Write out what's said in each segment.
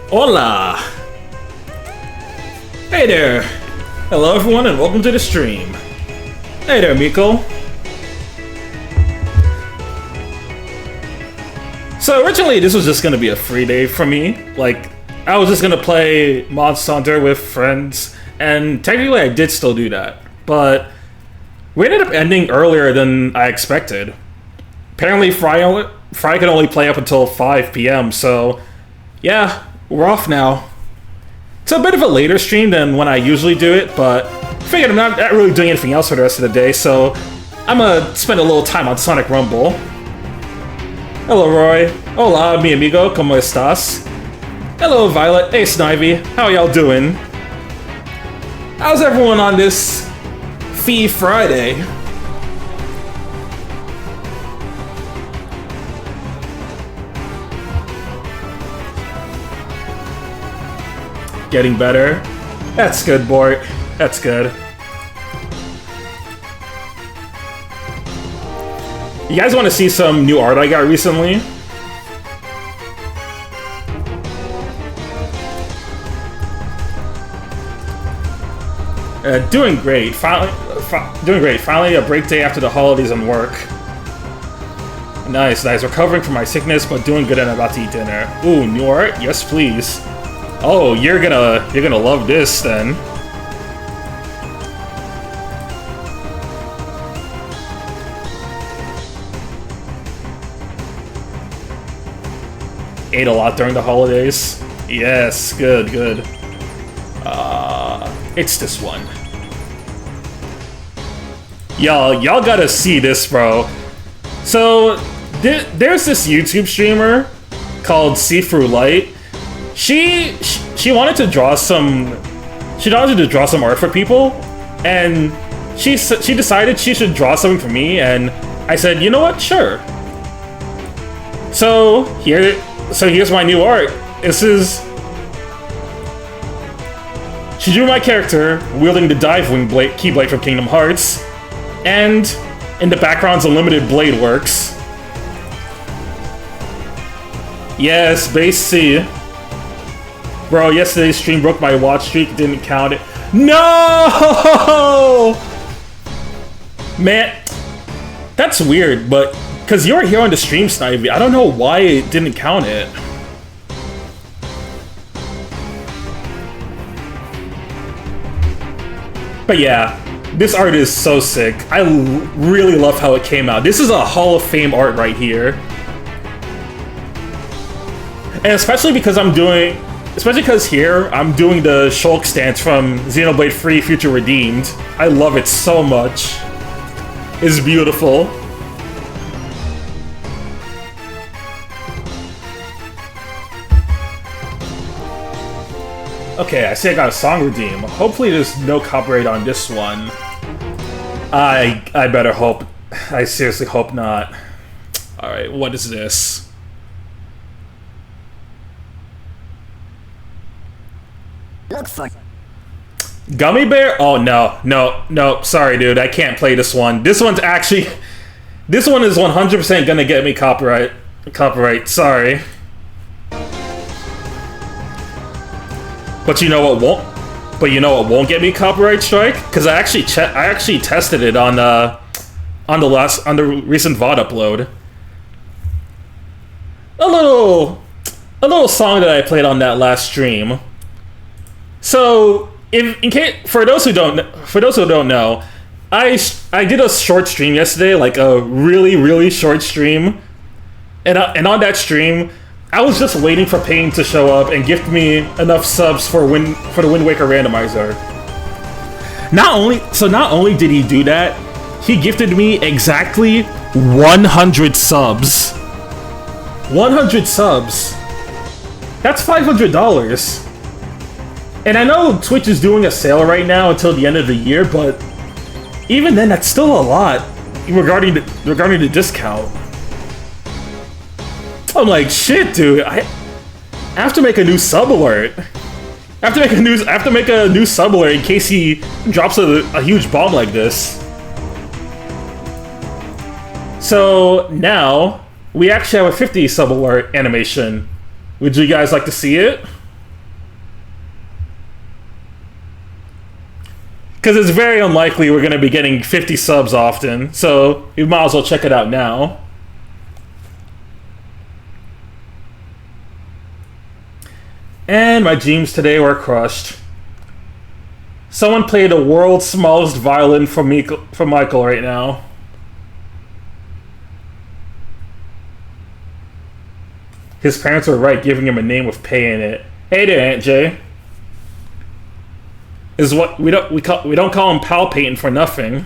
Hola! Hey there! Hello everyone and welcome to the stream. Hey there, Miko. So originally this was just gonna be a free day for me. Like, I was just gonna play Monster Hunter with friends, and technically I did still do that. But we ended up ending earlier than I expected. Apparently Fry can only play up until 5 p.m, so yeah, we're off now. It's a bit of a later stream than when I usually do it, but I figured I'm not really doing anything else for the rest of the day, so I'm gonna spend a little time on Sonic Rumble. Hello, Roy. Hola, mi amigo, ¿cómo estás? Hello, Violet. Hey, Snivy. How y'all doing? How's everyone on this Fee Friday? Getting better. That's good, Bort. That's good. You guys want to see some new art I got recently? Doing great. Doing great. Finally, a break day after the holidays and work. Nice, nice. Recovering from my sickness, but doing good and about to eat dinner. Ooh, new art? Yes, please. Oh, you're gonna love this then. Ate a lot during the holidays. Yes, good, good. It's this one. Y'all gotta see this, bro. So, there's this YouTube streamer called Seafru Light. She wanted to draw some. She wanted to draw some art for people, and she decided she should draw something for me, and I said, you know what, sure. So here's my new art. This is. She drew my character wielding the Dive Wing Keyblade from Kingdom Hearts, and in the background's Unlimited Blade Works. Yes, base C. Bro, yesterday's stream broke my watch streak, didn't count it. No! Man, that's weird, but because you were here on the stream, Snivy, I don't know why it didn't count it. But yeah, this art is so sick. I really love how it came out. This is a Hall of Fame art right here. And especially because here, I'm doing the Shulk stance from Xenoblade 3 Future Redeemed. I love it so much. It's beautiful. Okay, I see I got a song redeem. Hopefully there's no copyright on this one. I better hope. I seriously hope not. Alright, what is this? Look for Gummy Bear? Oh no, sorry dude, I can't play this one. This one is 100% gonna get me copyright, sorry. But you know what won't get me copyright strike? Because I actually tested it on the recent VOD upload. A little song that I played on that last stream. So, for those who don't know, I did a short stream yesterday, like a really short stream, and on that stream, I was just waiting for Payne to show up and gift me enough subs for the Wind Waker randomizer. Not only did he do that, he gifted me exactly 100 subs. 100 subs. That's $500. And I know Twitch is doing a sale right now until the end of the year, but even then, that's still a lot regarding the discount. I'm like, shit, dude. I have to make a new sub alert. I have to make a new sub alert in case he drops a huge bomb like this. So now we actually have a 50 sub alert animation. Would you guys like to see it? Because it's very unlikely we're going to be getting 50 subs often, so we might as well check it out now. And my dreams today were crushed. Someone played the world's smallest violin for Michael right now. His parents were right, giving him a name with pay in it. Hey there, Aunt Jay. Is what we don't call him Pal Peyton for nothing.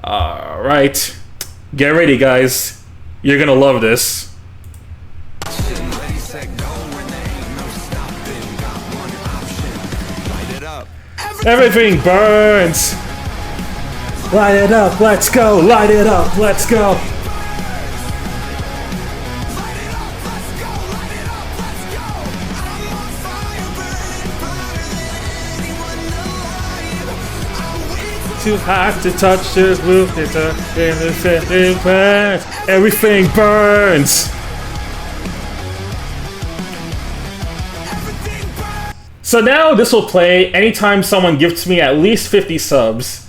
All right, get ready, guys. You're gonna love this. Everything burns. Light it up, let's go. Light it up, let's go. Too hot to touch this roof. Everything burns. Everything burns. So now this will play anytime someone gifts me at least 50 subs.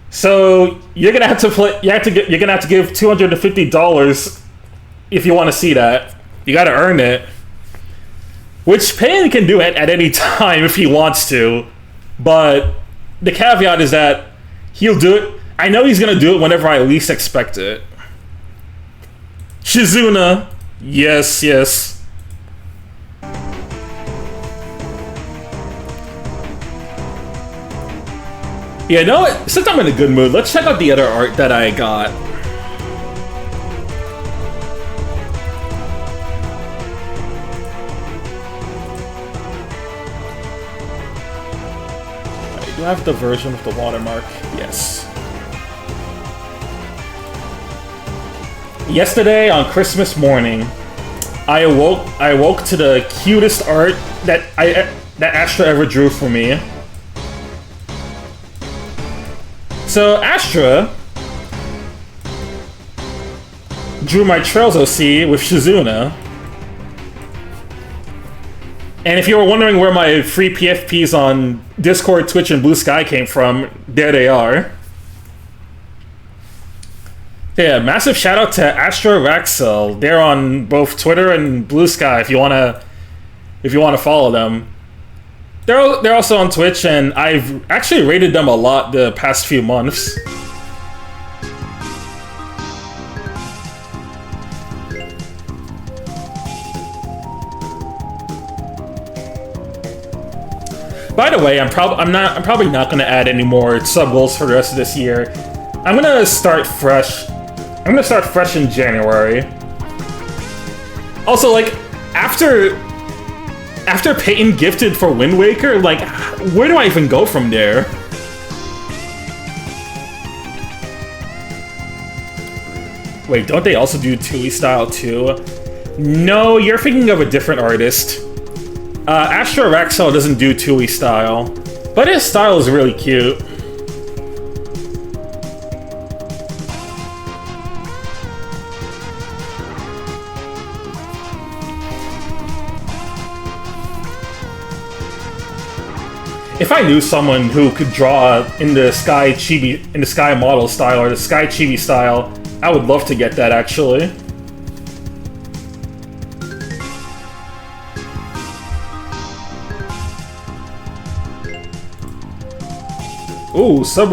So you're gonna have to play. You're gonna have to give $250 if you want to see that. You gotta earn it. Which Payne can do it at any time if he wants to, but the caveat is that he'll do it. I know he's gonna do it whenever I least expect it. Shizuna, yes, yes. Yeah, no, since I'm in a good mood, let's check out the other art that I got. Do I have the version with the watermark? Yes. Yesterday on Christmas morning, I awoke to the cutest art that Astra ever drew for me. So Astra drew my Trails OC with Shizuna. And if you were wondering where my free PFPs on Discord, Twitch, and Blue Sky came from, there they are. Yeah, massive shout out to Astra Raxel. They're on both Twitter and Blue Sky if you wanna follow them. They're also on Twitch, and I've actually rated them a lot the past few months. By the way, I'm probably not gonna add any more sub goals for the rest of this year. I'm gonna start fresh. I'm gonna start fresh in January. Also, like, after Peyton gifted for Wind Waker, like, where do I even go from there? Wait, don't they also do Tui style too? No, you're thinking of a different artist. Astra Raxel doesn't do Tui style, but his style is really cute. If I knew someone who could draw in the Sky model style or the Sky Chibi style, I would love to get that actually. Ooh, song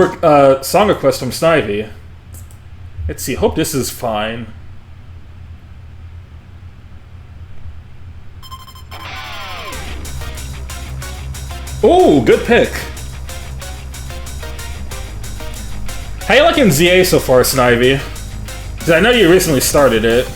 request from Snivy. Let's see, hope this is fine. Ooh, good pick. How you liking ZA so far, Snivy? Because I know you recently started it.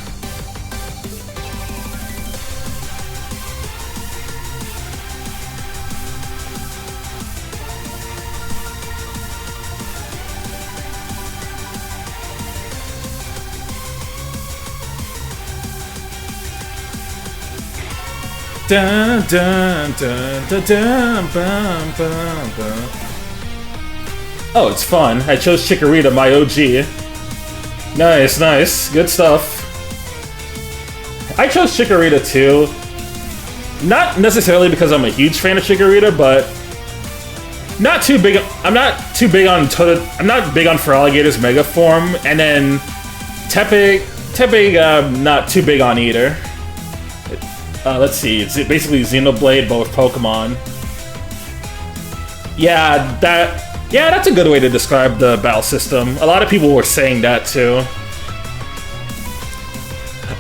Dun, dun, dun, dun, dun, bum, bum, bum. Oh, it's fun. I chose Chikorita, my OG. Nice, nice. Good stuff. I chose Chikorita too. Not necessarily because I'm a huge fan of Shigarita, but not too big. I'm not too big on I'm not big on Feraligator's Mega Form, and then Tepig, not too big on either. Let's see. It's basically Xenoblade, but with Pokemon. Yeah, that's a good way to describe the battle system. A lot of people were saying that too.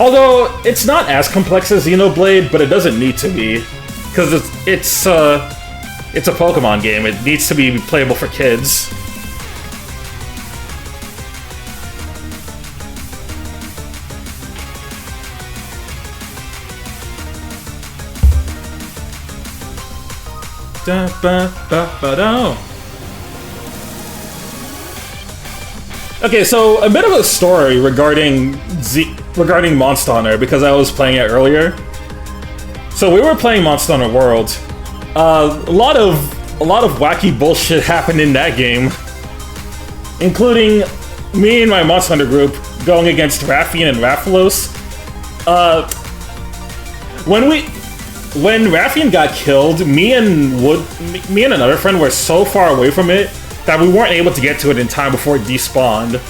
Although it's not as complex as Xenoblade, but it doesn't need to be, because it's a Pokemon game. It needs to be playable for kids. Da, ba, ba, ba, da. Okay, so a bit of a story regarding Monster Hunter, because I was playing it earlier. So we were playing Monster Hunter World. A lot of wacky bullshit happened in that game, including me and my Monster Hunter group going against Raffian and Rathalos. When Raffian got killed, me and another friend were so far away from it that we weren't able to get to it in time before it despawned.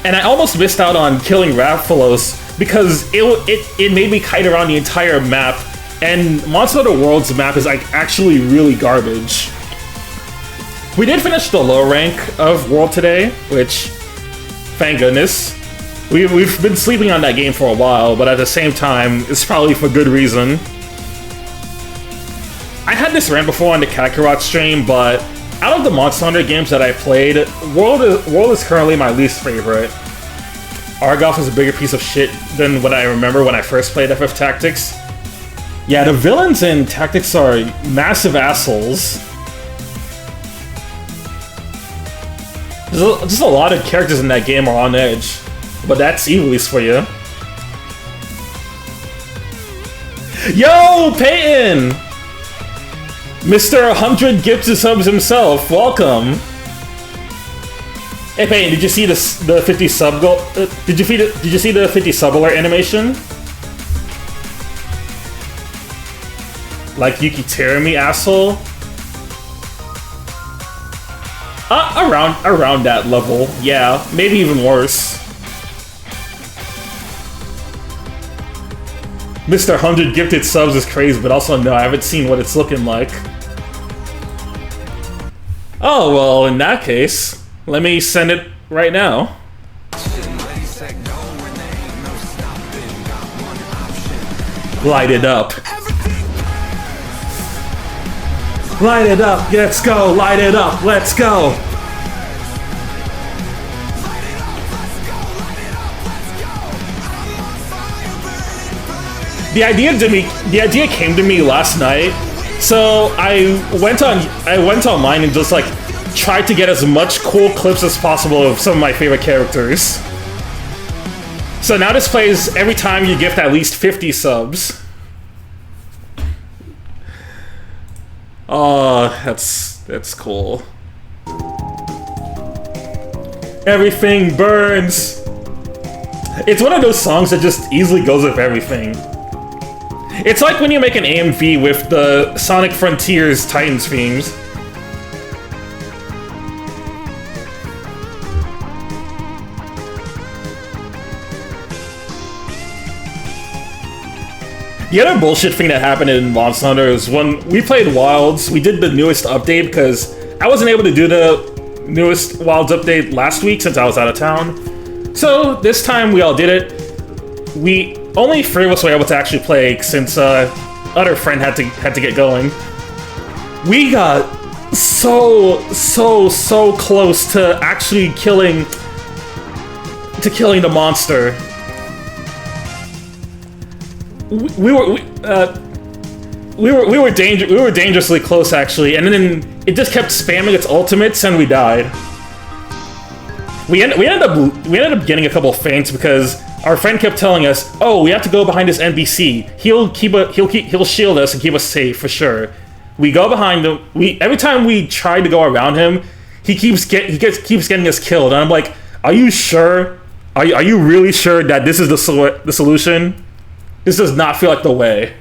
And I almost missed out on killing Rathalos because it made me kite around the entire map, and Monster Hunter World's map is like actually really garbage. We did finish the low rank of World today, which, thank goodness. We've been sleeping on that game for a while, but at the same time, it's probably for good reason. I had this rant before on the Kakarot stream, but out of the Monster Hunter games that I played, World is currently my least favorite. Argoth is a bigger piece of shit than what I remember when I first played FF Tactics. Yeah, the villains in Tactics are massive assholes. Just a lot of characters in that game are on edge, but that's Evilise for you. Yo, Peyton! Mr. 100 gifted subs himself, welcome. Hey Peyton, did you see the 50 sub goal? Did you see the 50 sub alert animation? Like Yuki Terumi, asshole. Around that level, yeah, maybe even worse. Mr. 100 gifted subs is crazy, but also no, I haven't seen what it's looking like. Oh, well, in that case, let me send it right now. Light it up. Light it up, let's go, light it up, let's go. The idea came to me last night, so I went online and just like tried to get as much cool clips as possible of some of my favorite characters. So now this plays every time you gift at least 50 subs. Oh, that's cool. Everything burns. It's one of those songs that just easily goes with everything. It's like when you make an AMV with the Sonic Frontiers Titans themes. The other bullshit thing that happened in Monster Hunter is when we played Wilds, we did the newest update because I wasn't able to do the newest Wilds update last week since I was out of town. So this time we all did it. Only 3 of us were able to actually play since other friend had to get going. We got so close to actually killing the monster. We were dangerously close actually, and then it just kept spamming its ultimates and we died. We ended up getting a couple of feints because our friend kept telling us, "Oh, we have to go behind this NPC. He'll shield us and keep us safe for sure." We go behind him. Every time we try to go around him, he keeps getting us killed. And I'm like, "Are you sure? Are you really sure that this is the solution? This does not feel like the way."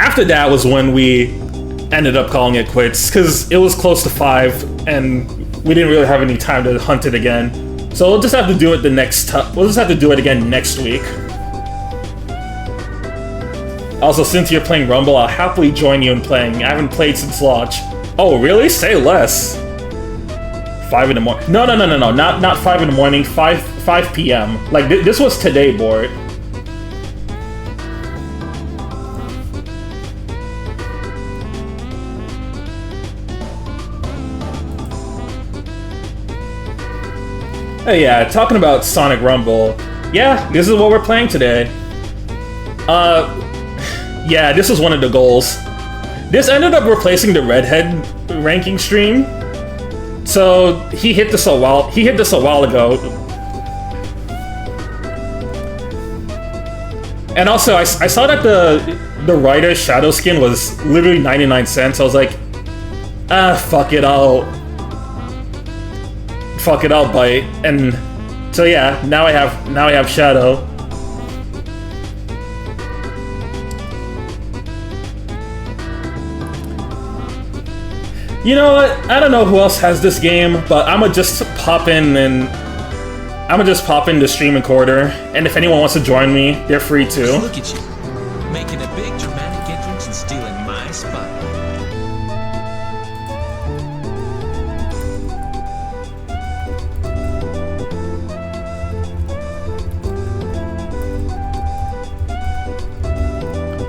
after that was when we ended up calling it quits because it was close to 5 and we didn't really have any time to hunt it again. So we'll just have to do it we'll just have to do it again next week. Also, since you're playing Rumble, I'll happily join you in playing. I haven't played since launch. Oh, really? Say less. 5 in the morning. No, not 5 in the morning. 5 p.m. Like this was today, Bort. Hey, yeah, talking about Sonic Rumble. Yeah, this is what we're playing today. Yeah, this was one of the goals. This ended up replacing the Redhead ranking stream. So he hit this a while ago. And also I saw that the Rider Shadow skin was literally 99 cents. I was like, fuck it, I'll bite. And so yeah, now I have Shadow. You know what? I don't know who else has this game, but I'ma just pop in the stream recorder, and if anyone wants to join me, they're free to. Look at you, making a big dramatic entrance and stealing my spot.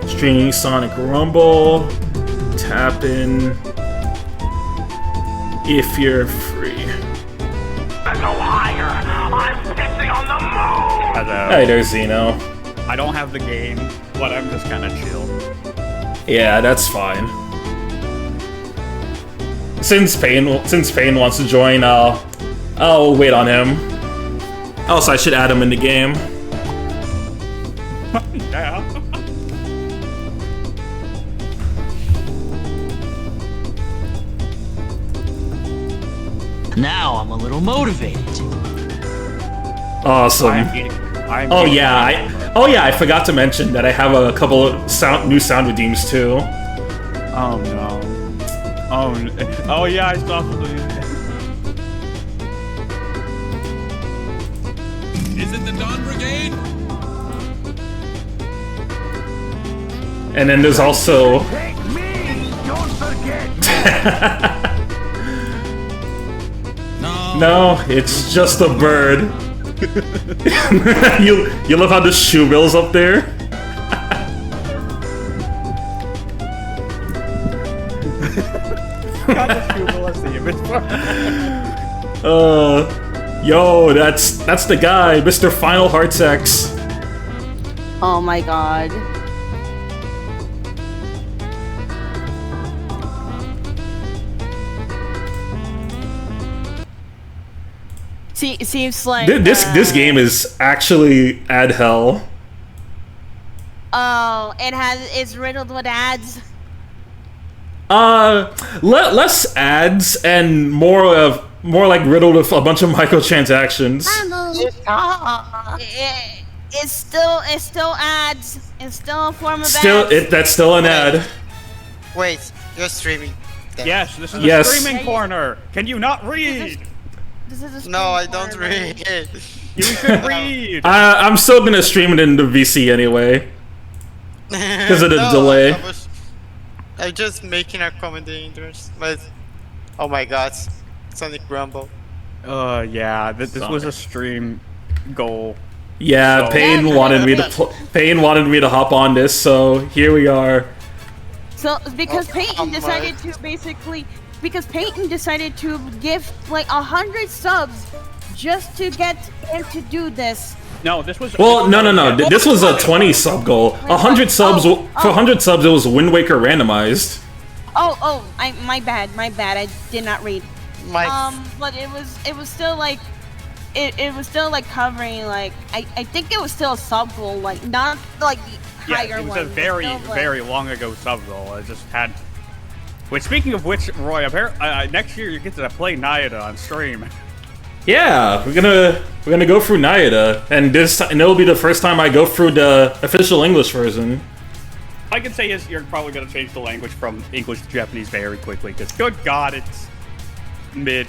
Streaming Sonic Rumble, tap in if you're free. No higher. I'm pissing on the moon. Hello. Hey there, Zeno. I don't have the game, but I'm just kind of chill. Yeah, that's fine. Since Payne wants to join, I'll wait on him. Also, I should add him in the game. Yeah. Now I'm a little motivated. Awesome. Oh yeah, I forgot to mention that I have a couple of new sound redeems too. Oh no. Oh yeah, I saw something. Is it the Dawn Brigade? And then there's also Take me. Don't forget. no, it's just a bird. you love how the shoe bill's up there? Got the shoe, let's see if it's Yo, that's the guy, Mr. Final Hearts X. Oh my god. Seems like This game is actually ad hell. Oh, it's riddled with ads. Less ads and more like riddled with a bunch of microtransactions. It's still ads. It's still a form of Still, ads. that's still an ad. Wait, you're streaming. Yes, this is Yes. the streaming corner. Can you not read? This is a No, I stream don't corner. read. You should read. I'm still gonna stream it in the VC anyway. Because of the delay. I'm just making a comedy interest, but oh my god, Sonic Rumble. Yeah, this was a stream goal. Yeah, So- Payne wanted me to hop on this, so here we are. So because Oh, Peyton decided to give like 100 subs just to get him to do this. No, this was. Well, no. This was a 20 sub goal. 100 subs. For 100 subs, it was Wind Waker randomized. My bad. I did not read. But it was still like, it was still like covering like I think it was still a sub goal, like not like the higher Yeah, it was one. a very, Still, like- very long ago sub goal. I just had. Wait, speaking of which, Roy, next year you get to play Nayada on stream. Yeah, we're gonna go through Nayada, and it'll be the first time I go through the official English version. I can say is you're probably gonna change the language from English to Japanese very quickly, because good God, it's mid.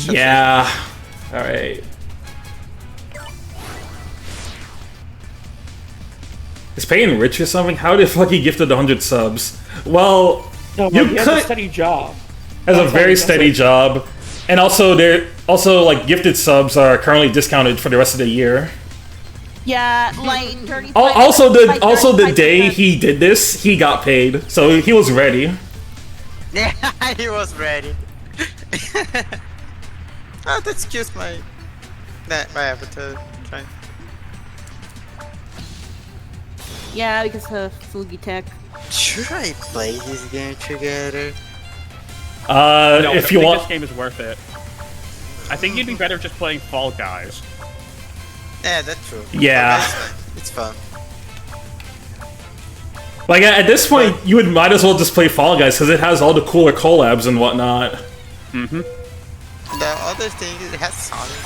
Yeah. All right. Is Peyton rich or something? How the fuck he gifted 100 subs? Well, No, you he has could a steady job. has a That's very like- steady job, and also like gifted subs are currently discounted for the rest of the year. Yeah, like 35. Also, like the day 35%. he did this, he got paid, so he was ready. Yeah, he was ready. Oh, that's just my avatar. Trying. Yeah, because of Fugi Tech. Should I play this game together? No, If I you think want, this game is worth it. I think you'd be better just playing Fall Guys. Yeah, that's true. Yeah. Okay, it's fun. like at this point, you would might as well just play Fall Guys because it has all the cooler collabs and whatnot. Mm-hmm. The other thing is it has Sonic.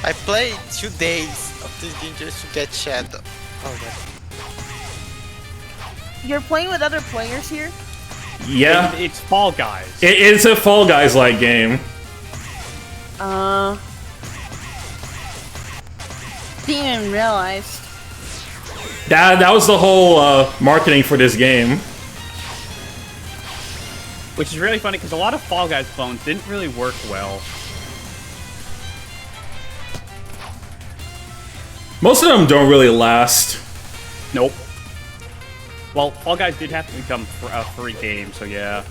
I played 2 days of this game just to get Shadow. Oh god. You're playing with other players here? Yeah, It's Fall Guys. it is a Fall Guys like game. Didn't even realize. That was the whole marketing for this game. Which is really funny because a lot of Fall Guys clones didn't really work well. Most of them don't really last. Nope. Well, Fall Guys did have to become a free game, so yeah.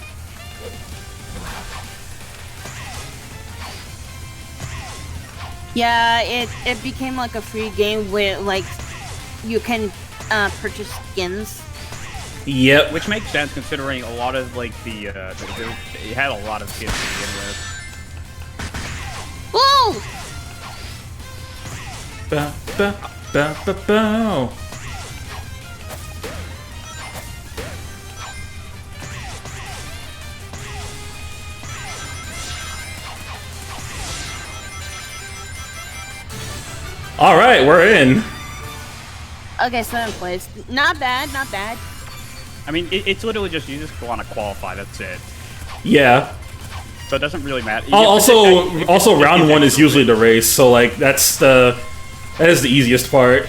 Yeah, it became like a free game where like you can purchase skins. Yep. Which makes sense considering a lot of like it had a lot of skins to begin with. Woo! Ba, ba, ba, ba, ba. All right, we're in. Okay, 7th place. Not bad, not bad. I mean, it's literally just you just want to qualify. That's it. Yeah. So it doesn't really matter. Also, round one is usually the race, so like that is the easiest part.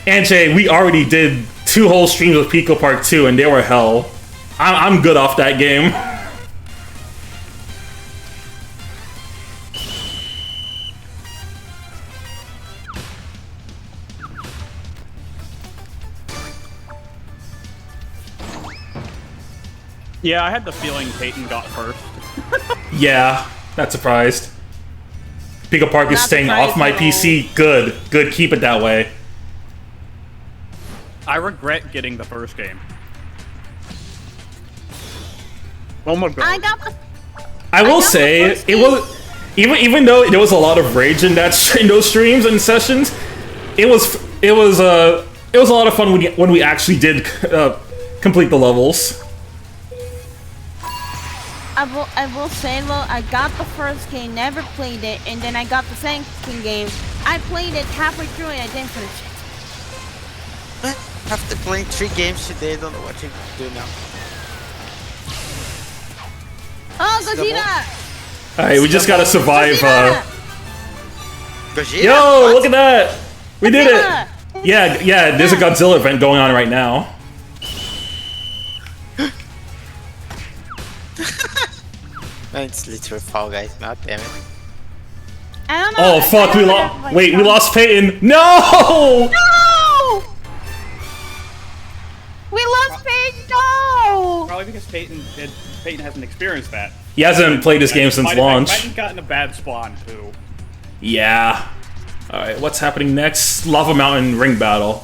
And Jay, we already did 2 whole streams of Pico Park 2, and they were hell. I'm good off that game. Yeah, I had the feeling Peyton got first. Yeah, not surprised. Pico Park is Not staying off my surprised at PC. Good, good. Keep it that way. I regret getting the first game. Oh my god. I got the I will got the say first it was even though there was a lot of rage in those streams and sessions, it was a lot of fun when we actually did complete the levels. I will say though, I got the first game, never played it, and then I got the second game. I played it halfway through and I didn't finish it. After playing 3 games today, I don't know what to do now. Oh, Gogeta! All right, we just gotta survive. Gogeta? Yo, What? look at that! We did Godzilla! it! Yeah, there's a Godzilla event going on right now. Man, it's literally Fall Guys, not damn it. I don't know. Oh fuck, I we don't lost. have, like, Wait, we some- lost Peyton. No! No! We lost Peyton. No! Probably because Peyton hasn't experienced that. He hasn't played this game since Might launch. have gotten a bad spawn too. Yeah. All right, what's happening next? Lava Mountain ring battle.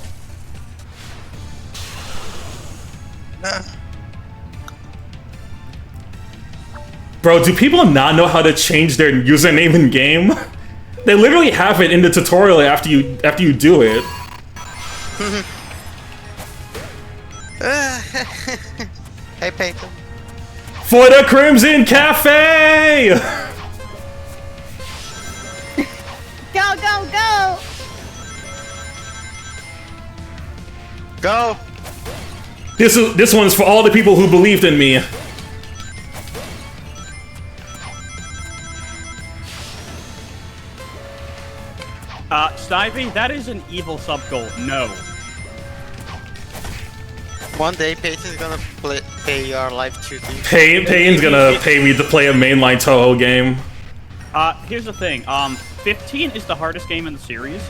Bro, do people not know how to change their username in game? They literally have it in the tutorial after you do it. Hey, Peyton. For the Crimson Cafe! go! Go! This one's for all the people who believed in me. Snivy, that is an evil sub goal. No. One day, Peyton's gonna pay your life to you. Payne's gonna pay me to play a mainline Toho game. Here's the thing. 15 is the hardest game in the series.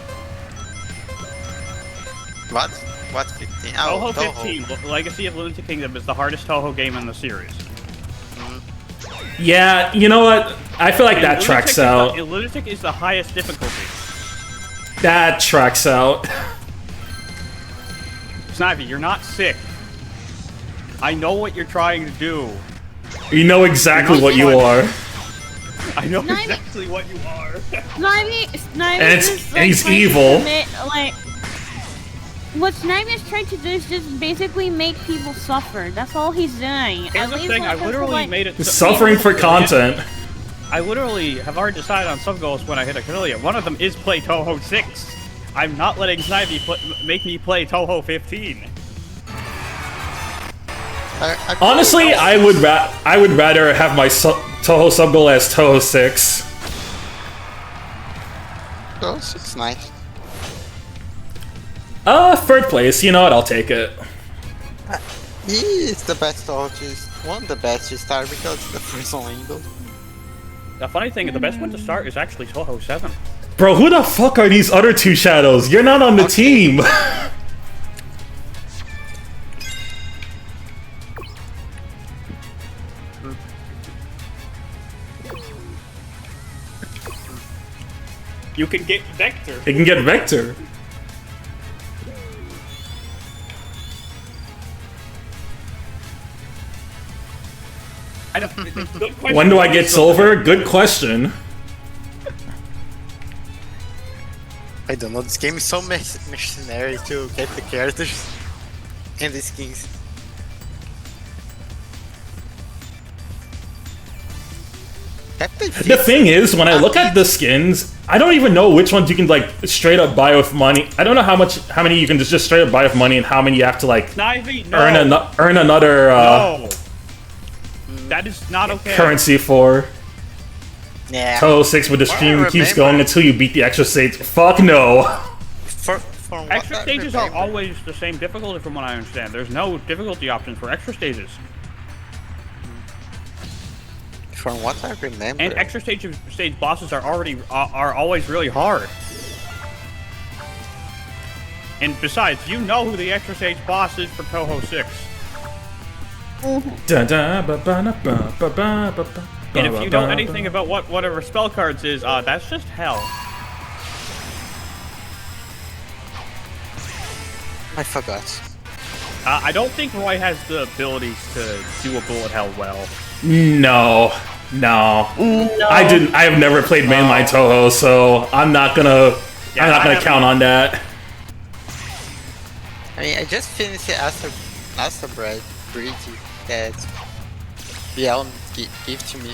What? What 15? Oh, Toho 15, Legacy of Lunatic Kingdom, is the hardest Toho game in the series. Yeah, you know what? I feel like that tracks out. Lunatic is the highest difficulty. That tracks out. Snivy, you're not sick. I know what you're trying to do. You know exactly what you are. I know Snivy- exactly what you are. Snivy And just, he's trying to evil. What Snivy is trying to do is just basically make people suffer. That's all he's doing. Here's the thing, I literally made it... Suffering for content. I literally have already decided on some goals when I hit Achillia. One of them is play Toho 6. I'm not letting Snivy make me play Toho 15. Honestly, I would rather have my Toho sub goal as Toho 6. Oh, 6 nice. Third place. You know what? I'll take it. He is the best one of the best to start because it's the first angle. The funny thing, the best one to start is actually Toho 7. Bro, who the fuck are these other two shadows? You're not on the team. You can get Vector. They can get Vector. I don't, good question. When do I get silver? Good question. I don't know, this game is so mercenary to get the characters and the skins. The thing is, when I look at the skins, I don't even know which ones you can like straight up buy with money. I don't know how many you can just straight up buy with money, and how many you have to like Snivy, no. earn another No. That is not okay. currency for. Yeah. Toho 6, but the stream Well, keeps remember- going until you beat the extra stage. Fuck no. For what Extra I stages are remember- always the same difficulty from what I understand. There's no difficulty options for extra stages. From what I remember. And extra stage bosses are always really hard. And besides, you know who the extra stage boss is for Toho 6. And if you know anything about whatever spell cards is, that's just hell. I forgot. I don't think Roy has the abilities to do a bullet hell well. No. I didn't. I have never played mainline Toho, so I'm not gonna count on that. I mean, I just finished the Astro Bread Bridge that Biel gave to me.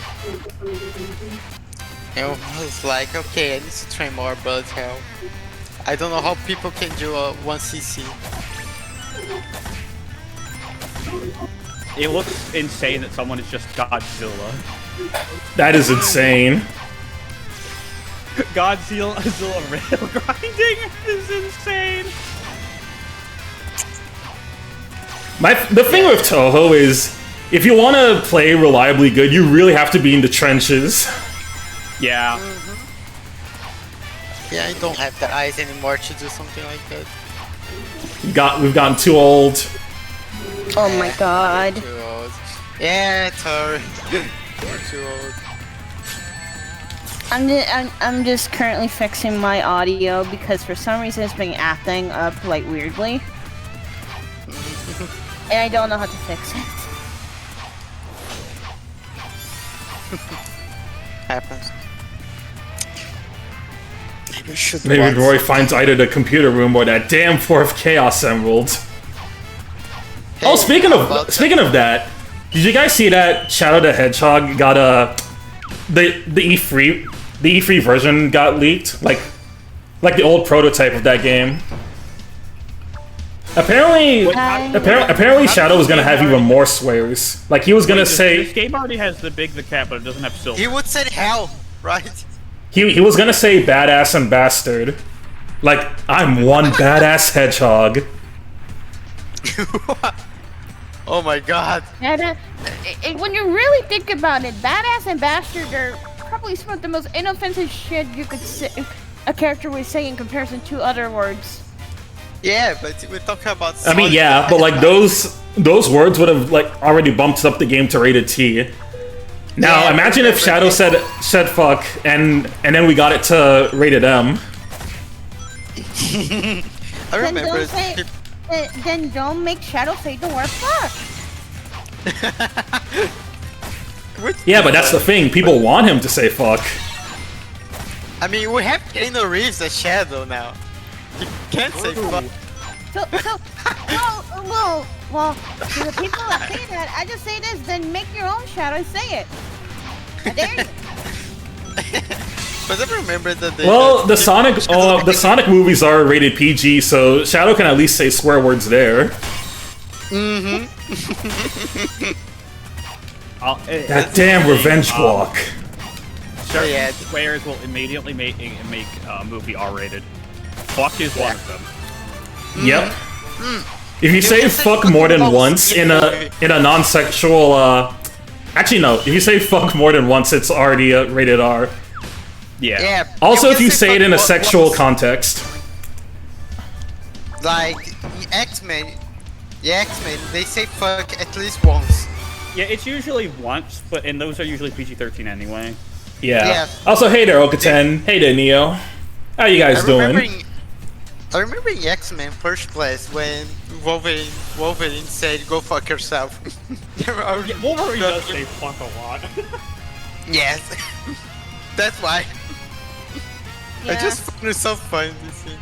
And I was like, okay, I need to train more bullet hell. I don't know how people can do a 1cc. It looks insane that someone is just Godzilla. That is insane. Godzilla rail grinding is insane. The thing with Toho is, if you want to play reliably good, you really have to be in the trenches. Yeah. Yeah, I don't have the eyes anymore to do something like that. We've gotten too old. Oh my god. Too old. Yeah, sorry. We're too old. I'm just currently fixing my audio because for some reason it's been acting up like weirdly. And I don't know how to fix it. Happens. Maybe we should Maybe watch Roy some- finds either the computer room or that damn 4th Chaos Emerald. Hey, Oh, speaking how about of that, did you guys see that Shadow the Hedgehog got the E3 version got leaked like Like the old prototype of that game. Apparently, apparently Shadow was gonna have even more swears. Like he was gonna This say game already has the big, the cat, but it doesn't have silver. He would say hell, right? he was gonna say badass and bastard. Like I'm one badass hedgehog. Oh my god. And when you really think about it, badass and bastard are probably some of the most inoffensive shit you could say a character would say in comparison to other words. Yeah, but we're talking about. I mean, yeah, but like those words would have like already bumped up the game to rated T. Now Yeah, imagine if Shadow said fuck and then we got it to rated M. I Then remember. don't say. Then don't make Shadow say the word fuck. Yeah, but that's the thing. People want him to say fuck. I mean, we have Keanu Reeves as Shadow now. He can't say fuck. So, well, to the people that say that, I just say this, then make your own Shadow and say it. I dare you. But I remember that. Well, the Sonic movies are rated PG, so Shadow can at least say swear words there. That damn revenge block. Certain Yeah. swears will immediately make a movie R-rated. Fuck is one of them. Yep. If you say fuck more than once in a non-sexual actually no, if you say fuck more than once it's already rated R. Yeah. Yeah. Also if can you say it in a fuck sexual once. context. Like X-Men, they say fuck at least once. Yeah, it's usually once, and those are usually PG-13 anyway. Yeah. Yeah. Also hey there Okaten. Hey there Neo. How you guys doing? I remember in X-Men First Class when Wolverine said go fuck yourself. Wolverine does say fuck a lot. Yes. That's why. I Yeah. just found it so funny to see.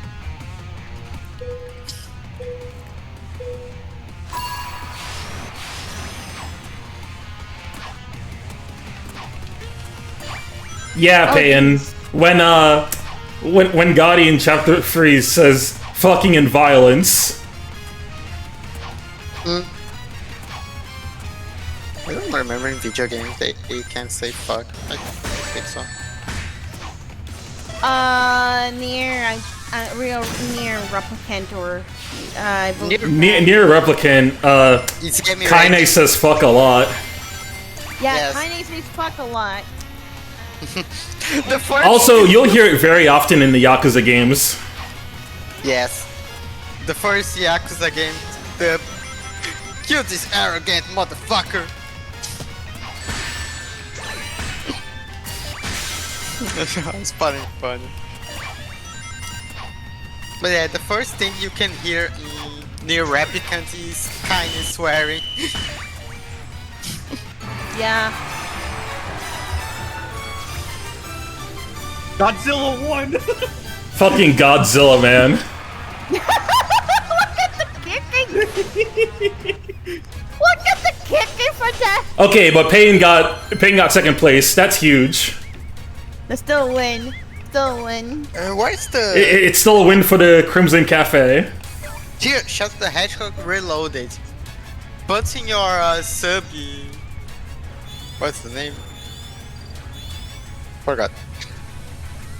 Yeah, Payan. When Gotti in chapter 3 says fucking and violence. I don't remember in video games they can say fuck. I think so. Real near replicant or I believe. Near replicant, It's get me Kaine right. says fuck a lot. Yeah, Yes. Kaine says fuck a lot. The first Also, you'll hear it very often in the Yakuza games. Yes. The first Yakuza game, the kill this arrogant motherfucker. It's funny. But yeah, the first thing you can hear in near replicant is kind of swearing. Yeah. Godzilla won! Fucking Godzilla, man. Kicking. Look at the kicking for that. Okay, but Payan got second place. That's huge. That's still a win. Still a win. Where's the It's still a win for the Crimson Cafe. here? Shut the Hedgehog Reloaded. Put in your sub. What's the name? Forgot.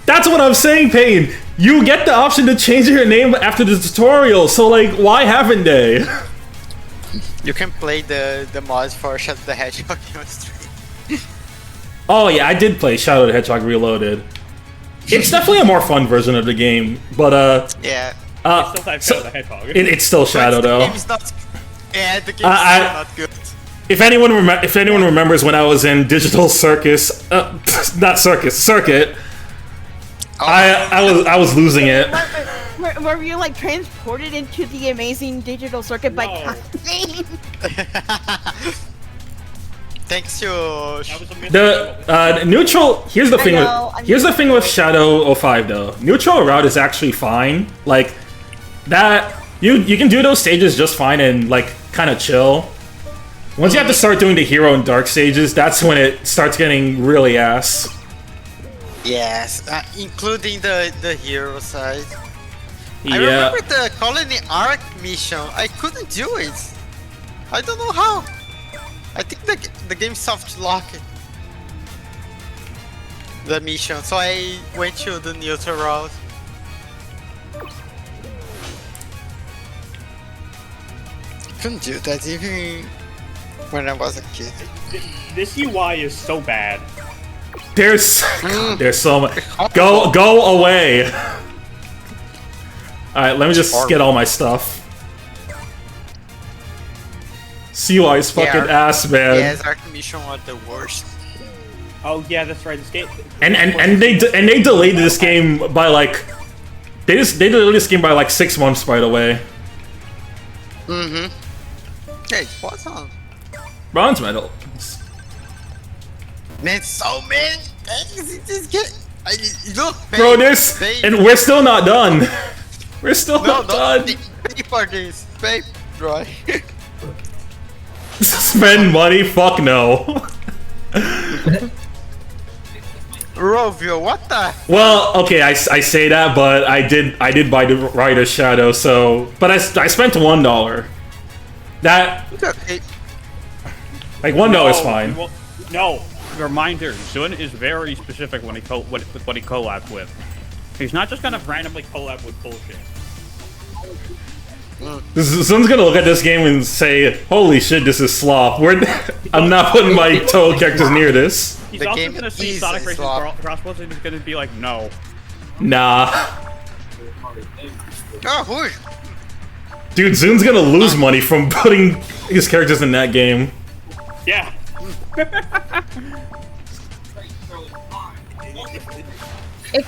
That's what I'm saying, Payan. You get the option to change your name after the tutorial, so like, why haven't they? You can play the mods for Shut the Hedgehog on stream. Oh yeah, I did play Shadow the Hedgehog Reloaded. It's definitely a more fun version of the game, but Yeah. Still type Shadow the Hedgehog. it's still Shadow But though. The game's not. Yeah, the game's I- still not good. If anyone remembers when I was in Digital Circus, not Circus, Circuit, I was losing it. Were you like transported into the amazing digital circuit by No. Kaine? Thanks to That was a miss. The neutral. Here's the thing here's the thing with Shadow 05 though. Neutral route is actually fine. Like that, you can do those stages just fine and like kind of chill. Once you have to start doing the hero and dark stages, that's when it starts getting really ass. Yes, including the hero side. I Yeah. remember the Colony Arc mission. I couldn't do it. I don't know how. I think the game soft locked the mission, so I went to the neutral route. Couldn't do that even when I was a kid. This UI is so bad. There's so much. Go away. All right, let me just get all my stuff. CUI is fucking ass, man. Yes, Arc mission are the worst. Oh yeah, that's right. This game. And they delayed this game by like they delayed this game by like 6 months, by the way. Mm-hmm. Yeah, it was on. Bronze medal. Man, so many things in this game. Look, Bro, this and we're still not done. We're still not done. Pay for this. Pay, right? Spend money? Fuck no. Rovio, what the? Well, okay, I say that, but I did buy the Rider Shadow, so but I spent $1. That Okay. like $1 is fine. No, reminder: Zun is very specific when he what he collabs with. He's not just gonna randomly collab with bullshit. Someone's gonna look at this game and say, "Holy shit, this is slop." I'm not putting my Toho characters near this. He's The also game gonna see is Sonic a Racing slop. Crossbows and he's gonna be like, no. Nah, Oh, who? dude, Zun's gonna lose money from putting his characters in that game. Yeah. It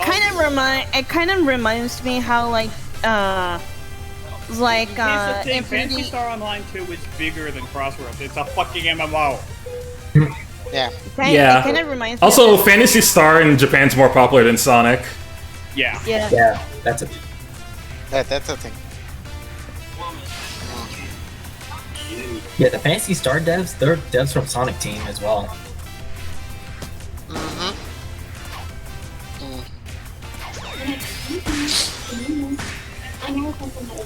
kind of reminds me how like Here's the thing, Fantasy Infinity. Star Online 2 is bigger than Crossroads. It's a fucking MMO. Yeah. Yeah. It kind of reminds me. Also, of Phantasy Star in Japan's more popular than Sonic. Yeah. yeah. Yeah, that's a. That's the thing. Yeah, the Fantasy Star devs, they're devs from Sonic Team as well.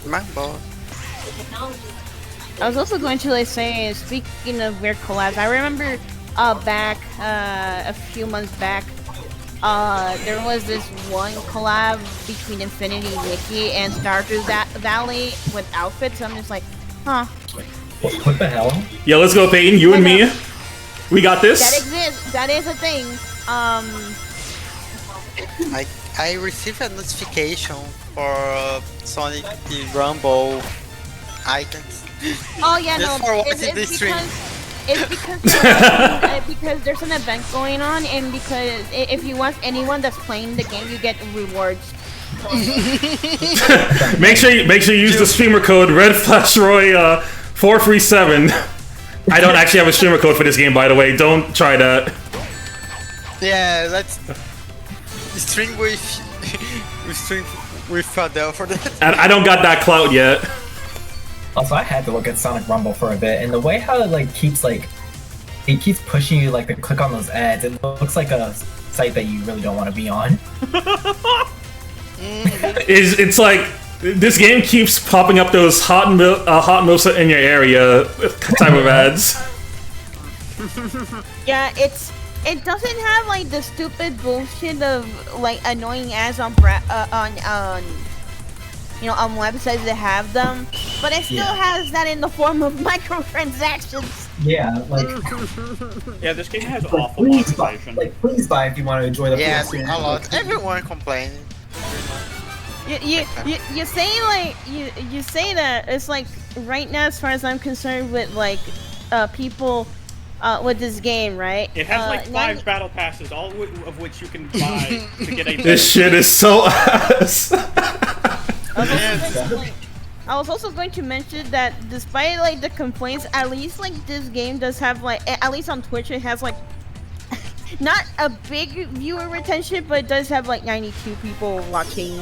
My boy. I was also going to like say, speaking of weird collabs, I remember back a few months back, there was this one collab between Infinity Wiki and Stardew Valley with outfits. I'm just like, huh, What the hell? Yeah, let's go, Peyton. You and me. We got that this. exists. That is a thing. I received a notification for Sonic the Rumble icons. Oh yeah, Just no, for watching this stream. It's because there's an event going on, and because if you watch anyone that's playing the game, you get rewards. Make sure you use the streamer code RedFlashRoy 437. I don't actually have a streamer code for this game, by the way. Don't try that. Yeah, let's string with Fadel for that. And I don't got that clout yet. Also, I had to look at Sonic Rumble for a bit, and the way how it keeps pushing you to click on those ads, it looks like a site that you really don't want to be on. It's like this game keeps popping up those hot milfs in your area type of ads. Yeah, it doesn't have like the stupid bullshit of like annoying ads on on websites that have them, but it still has that in the form of microtransactions. Yeah, Yeah, this game has awful please buy, monetization. please buy if you want to enjoy the full Yes, experience. a lot. Everyone complaining. You say like you say that it's like right now, as far as I'm concerned, with like people with this game, right? It has like 5 now- battle passes, all of which you can buy to get a This shit is so ass. I was also going to mention that despite like the complaints, at least like this game does have like, at least on Twitch, it has like not a big viewer retention, but it does have like 92 people watching.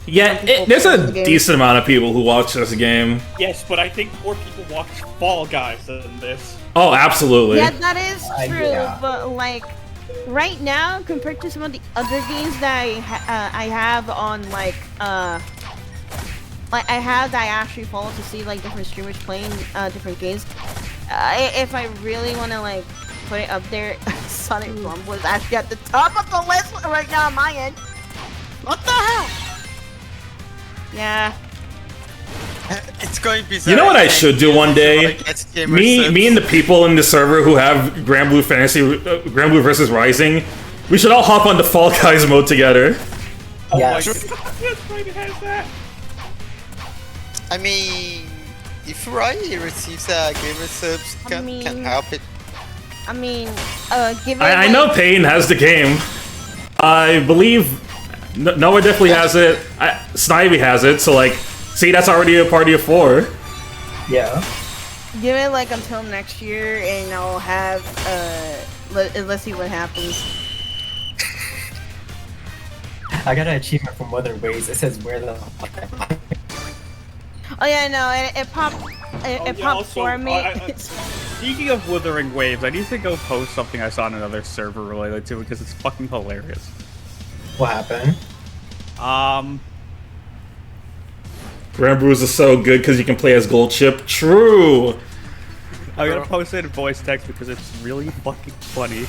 Yeah, there's a decent amount of people who watch this game. Yes, but I think more people watch Fall Guys than this. Oh, absolutely. Yeah, that is true, yeah. but like right now, compared to some of the other games that I have on like I actually follow to see like different streamers playing different games. If I really want to like put it up there, Sonic Rumble is actually at the top of the list right now on my end. What the hell? Yeah. It's going to be. You know what I should do one day? Me and the people in the server who have Granblue Fantasy, Granblue versus Rising, we should all hop on the Fall Guys mode together. Yes. Yes, right, it has that. I mean, if Rai receives a gamer subs, can help it. I mean, given I know Payne has the game. I believe Noah definitely has it. Snivy has it. So like, see, that's already a party of 4. Yeah. Give it like until next year, and I'll have let's see what happens. I got an achievement from Wuthering Waves. It says where the. Oh yeah, no, it popped. It popped for me. Speaking of Wuthering Waves, I need to go post something I saw on another server related to it because it's fucking hilarious. What happened? Granblues is so good because you can play as Gold Chip. True. I'm gonna post it in voice text because it's really fucking funny.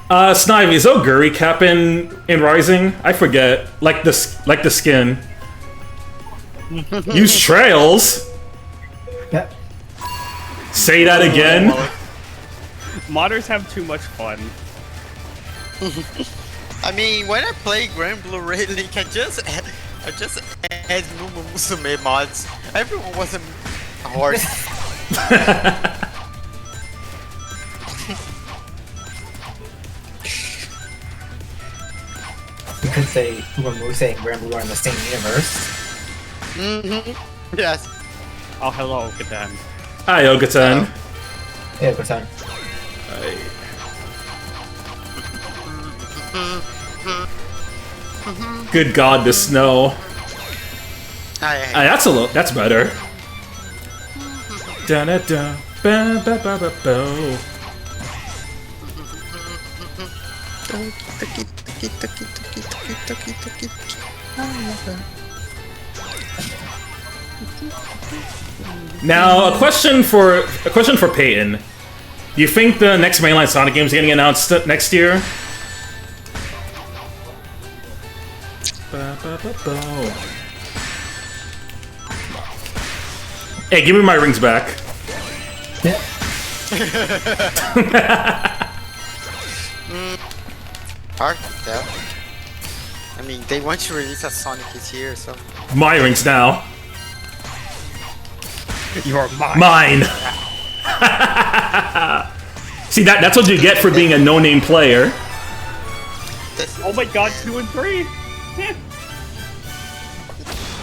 Snivy, is Oguri cap in Rising? I forget. Like the skin. Use trails. Yep. Say that again. Modders have too much fun. I mean, when I play Granblue Red League, I just add Mumu Musume mods. Everyone was a horse. You could say Mumuse and Granblue are in the same universe. Yes. Oh, hello, Katan. Hi, Ogatan. Yeah, good time. Good God, the snow. That's better. Da da da ba ba ba ba bo. Now, a question for Peyton. Do you think the next mainline Sonic game is getting announced next year? Hey, give me my rings back. Yeah. Hard to tell. I mean, they want to release a Sonic this year, so. My rings now. You're mine. Mine. See, that's what you get for being a no-name player. Oh my god, 2 and 3.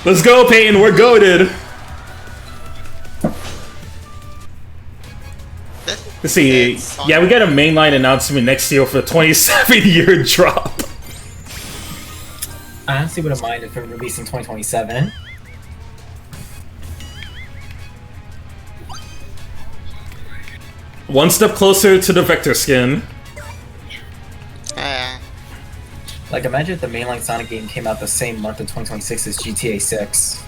Let's go, Peyton. We're goated. Let's see. Yeah, we got a mainline announcement next year for the 27-year drop. I honestly wouldn't mind if it released in 2027. One step closer to the Vector skin. Like, imagine if the mainline Sonic game came out the same month of 2026 as GTA 6.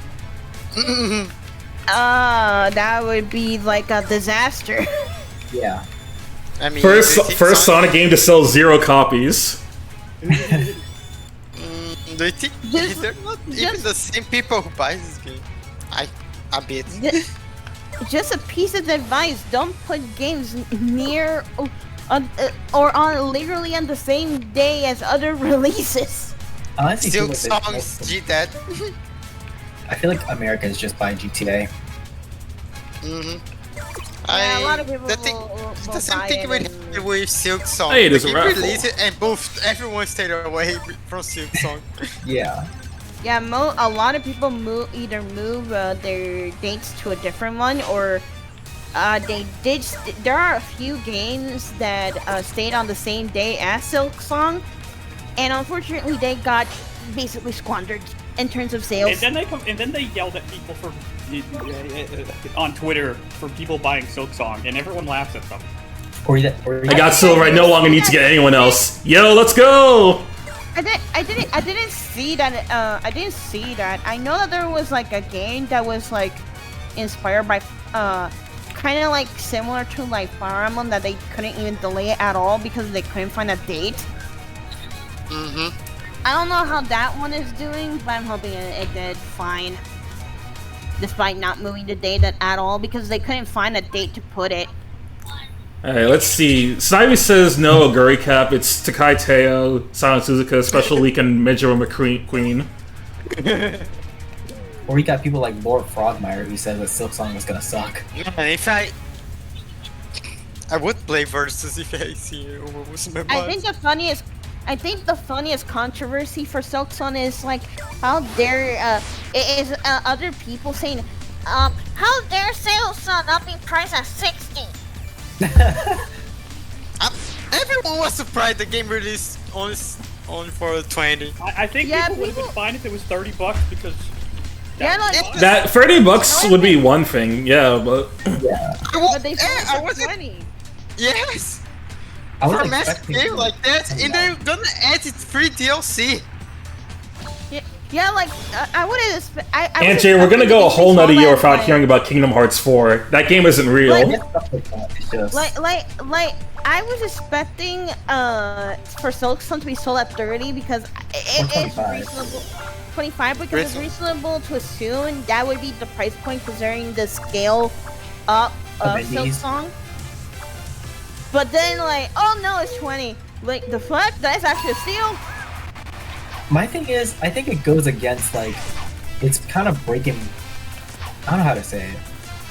That would be like a disaster. Yeah. I mean, First Sonic game to sell 0 copies. Do you think they're not even the same people who buy this game? A bit. Just a piece of advice: don't put games near or on literally on the same day as other releases. Honestly, Silk Songs, G-Dead. I feel like America is just buying GTA. Yeah, a lot of people the same buy thing it with Silk Song. Hey, there's a They raffle. released it and everyone stayed away from Silk Song. Yeah. Yeah, a lot of people either move their dates to a different one, or they did. There are a few games that stayed on the same day as Silk Song, and unfortunately, they got basically squandered. in terms of And sales. then they yelled at people for on Twitter for people buying Silksong, and everyone laughs at them. I got silver. I no longer need to get anyone else. Yo, let's go! I didn't see that. I didn't see that. I know that there was like a game that was like inspired by kind of like similar to like Fire Emblem that they couldn't even delay it at all because they couldn't find a date. I don't know how that one is doing, but I'm hoping it did fine. Despite not moving the date at all because they couldn't find a date to put it. Alright, let's see. Snivy says no, Guri Cap. It's Takai Teo, Silent Suzuka, Special Leak, and Midora McQueen. Or we got people like Lord Frogmire who said that Silksong was gonna suck. Yeah, if I would play versus if I see Uma Musume mods. I think the funniest controversy for Silksong is like how dare other people saying how dare Silksong not be priced at 60. Everyone was surprised the game released only for 20. I think Yeah, people would have been fine if it was $30 because. That $30 would be one thing, yeah, but But they sold it I for wasn't. 20. Yes. I was For a massive expecting game like that, and they're gonna add it free DLC. Yeah, like I wouldn't expect. Aunt Jay, we're gonna go a whole nother year without hearing about Kingdom Hearts 4. That game isn't real. It's just Like I was expecting for Silksong to be sold at 30 because it's 25. reasonable. 25 because it's reasonable to assume that would be the price point considering the scale up of indies. Silksong. But then like, oh no, it's 20. Like the fuck? That's actually a steal. my thing is, I think it goes against like, it's kind of breaking. I don't know how to say it.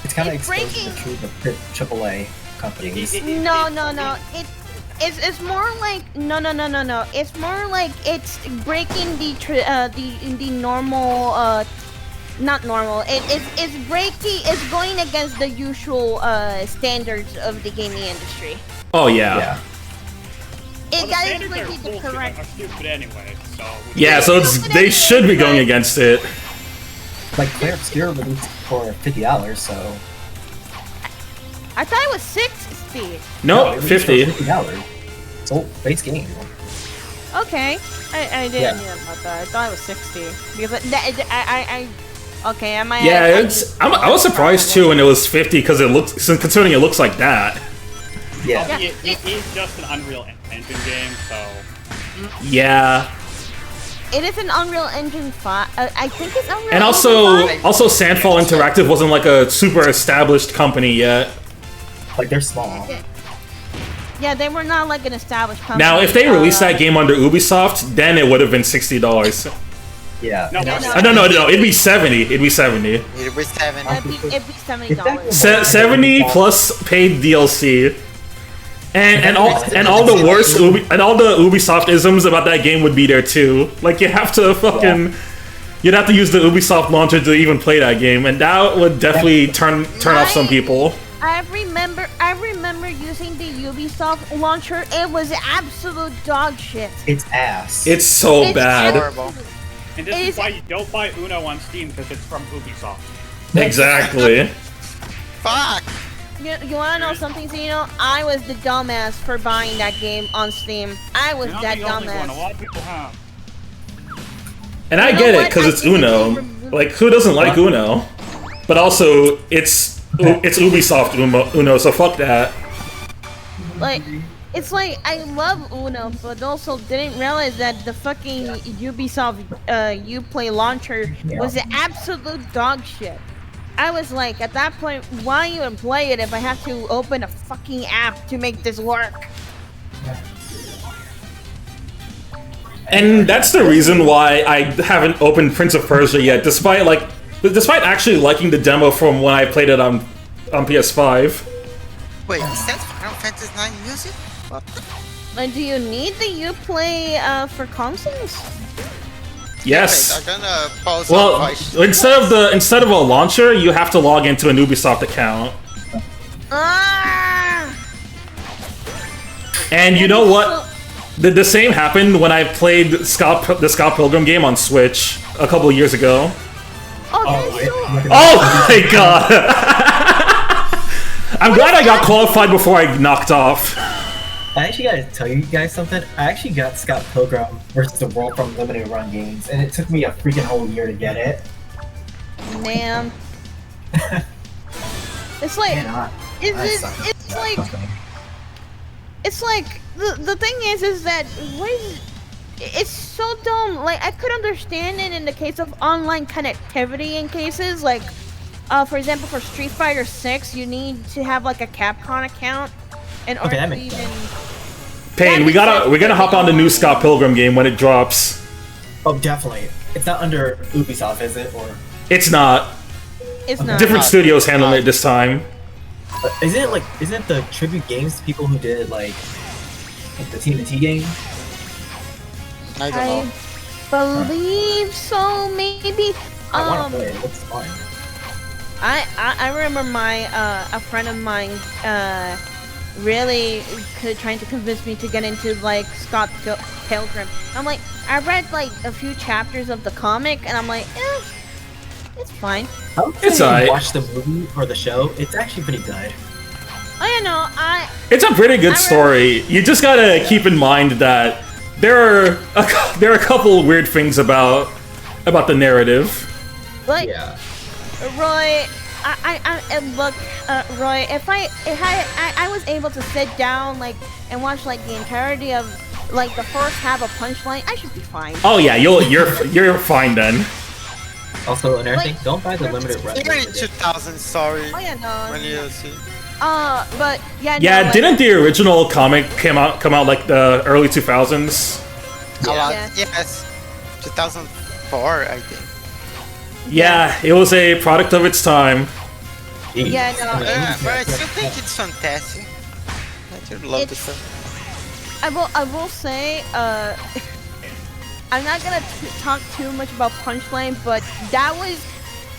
It's kind of It's exposing the truth of AAA companies. No. It's more like no. It's more like it's breaking the normal not normal. It's breaking. It's going against the usual standards of the gaming industry. Oh, yeah. Yeah. Well, the That is standards are really the bullshit, correct. are stupid anyway. So. Yeah, so they should be going against it. Like Claire Obscure released for $50, so. I thought it was 60. No, it 50. released for $50. It's old base game. Okay, I didn't Yeah. know about that. I thought it was 60 because okay, I might. Yeah, I was surprised too when it was 50 because it looks, considering it looks like that. Yeah. It is just an Unreal Engine game, so. Yeah. It is an Unreal Engine 5. I think it's Unreal And Engine 5. also Sandfall Interactive wasn't like a super established company yet. Like they're small. Yeah, they were not like an established company. Now, if they released that game under Ubisoft, then it would have been $60. Yeah. No, No, it'd be 70. It'd be 70. It was 7. It'd be $70. 70 plus paid DLC. And all the worst and all the Ubisoft isms about that game would be there too. Like you have to fucking you'd have to use the Ubisoft launcher to even play that game, and that would definitely turn off some people. I remember using the Ubisoft launcher. It was absolute dog shit. It's ass. It's so It's bad. Horrible. And this It is is- why you don't buy Uno on Steam because it's from Ubisoft. Exactly. Fuck. You wanna know something, Zeno? I was the dumbass for buying that game on Steam. I was You're not that the only one. A dumbass. lot of people have. And I You know get it what? because I it's think Uno. they removed- Like who doesn't like Uno? But also it's Ubisoft Uno, so fuck that. Like, it's like I love Uno, but also didn't realize that the fucking Ubisoft Uplay launcher was the absolute dog shit. I was like, at that point, why even play it if I have to open a fucking app to make this work? And that's the reason why I haven't opened Prince of Persia yet, despite actually liking the demo from when I played it on PS5. Wait, is that Final Fantasy 9 music? Like, do you need the Uplay for consoles? Yes. I'm gonna pause Well, instead of a launcher, you have to log into an Ubisoft account. Ah! And you know what? The same happened when I played the Scott Pilgrim game on Switch a couple years ago. Oh, that's so Oh my god! I'm glad I got qualified before I knocked off. I actually gotta tell you guys something. I actually got Scott Pilgrim versus the World from Limited Run Games, and it took me a freaking whole year to get it. man. It's like, it's like the thing is that it's so dumb. Like I could understand it in the case of online connectivity in cases like, for example, for Street Fighter 6, you need to have like a Capcom account in order that to makes even. Payne, we're gonna hop on the new Scott Pilgrim game when it drops. Oh, definitely. It's not under Ubisoft, is it? Or It's not. It's not. Different studios handling it this time. isn't it the Tribute Games people who did like the TMNT game? I don't know. I believe so, maybe. I want to play it. It looks fun. I remember a friend of mine really trying to convince me to get into like Scott Pilgrim. I'm like, I read like a few chapters of the comic, and I'm like, it's fine. It's alright. Watch the movie or the show. It's actually pretty good. I know. It's a pretty good story. You just gotta keep in mind that there are a couple weird things about the narrative. Like, Yeah. Roy, look, Roy, if I was able to sit down like and watch like the entirety of like the first half of Punchline, I should be fine. Oh yeah, you're fine then. Also, another thing, Like, don't buy the limited run. Even in 2000, sorry. Oh yeah, no. When you see. But yeah. Yeah, no, like, didn't the original comic come out like the early 2000s? A lot. Yeah. Yes. 2004, I think. Yeah, it was a product of its time. Yeah, no. But I still think it's fantastic. I do love the show. I will say, I'm not gonna talk too much about Punchline, but that was,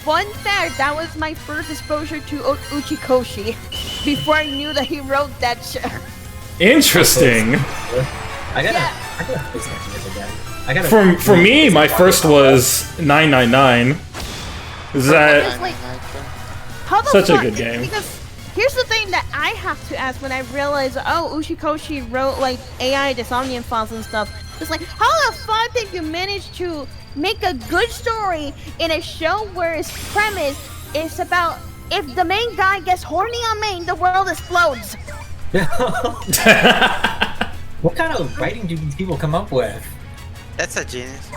fun fact, that was my first exposure to Uchikoshi before I knew that he wrote that shit. Interesting. I gotta fix my fingers again. For me, my first was 999. Is that It's like, how the Such a fuck? good game. Because here's the thing that I have to ask when I realize, oh, Uchikoshi wrote like AI Disomnium files and stuff. It's like, how the fuck did you manage to make a good story in a show where its premise is about if the main guy gets horny on main, the world explodes? What kind of writing do these people come up with? That's a genius.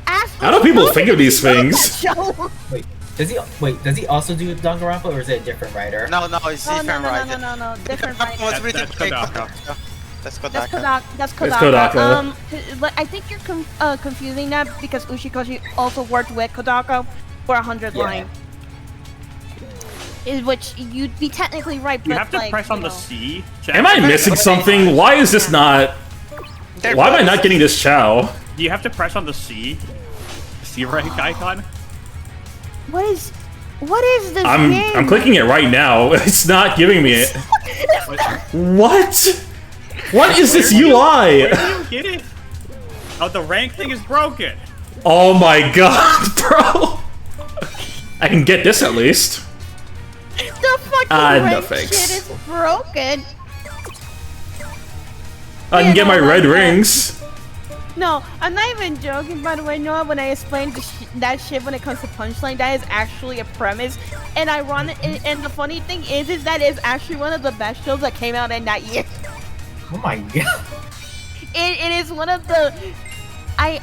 How do people think of these things? Does he also do Danganronpa, or is it a different writer? No, it's Oh, different writer. no, different That was writer. written That's by Kodaka. That's That's Kodaka. Kodaka. That's It's Kodaka. Kodaka. But I think you're confusing that because Uchikoshi also worked with Kodaka for 100 Yeah. line. Which you'd be technically right, but You have to like, press on the know. C. Am I missing something? Why is this not? Why am I not getting this Chow? Do you have to press on the C rank icon? What is this game? I'm clicking it right now. It's not giving me it. What? What is this UI? Where do you get it? Oh, the rank thing is broken. Oh my god, bro! I can get this at least. The fucking No rank thanks. shit is broken. I can Yeah, get my no, red like that. rings. No, I'm not even joking, by the way, Noah, when I explained that shit when it comes to Punchline, that is actually a premise. And ironic, and the funny thing is that it's actually one of the best shows that came out in that year. Oh my god. It is one of the, I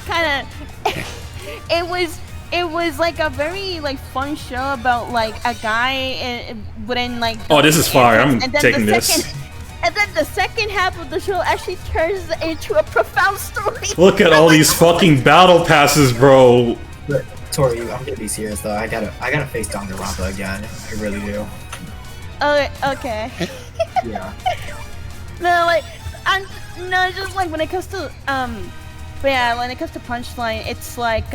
kind of, it was like a very like fun show about like a guy within like. Oh, this is fire. I'm and then taking the this. second- And then the second half of the show actually turns into a profound story. Look at all these fucking battle passes, bro. But Tori, I'm gonna be serious though. I gotta face Danganronpa again. I really do. Okay. Yeah. No, like, just like when it comes to but yeah, when it comes to Punchline, it's like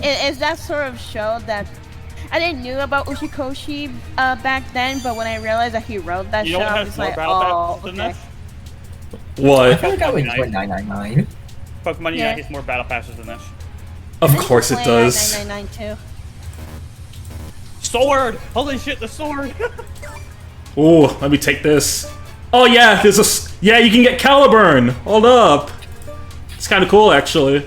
it's that sort of show that I didn't knew about Uchikoshi back then, but when I realized that he wrote that You show, don't I have was more like, battle oh, passes than okay. this? I What? feel like I would enjoy 999. Pokemon Yeah. Unite gets more battle passes than this. Of course it Play does. 999 too. Sword! Holy shit, the sword! Ooh, let me take this. Oh yeah, there's yeah, you can get Caliburn. Hold up. It's kind of cool, actually.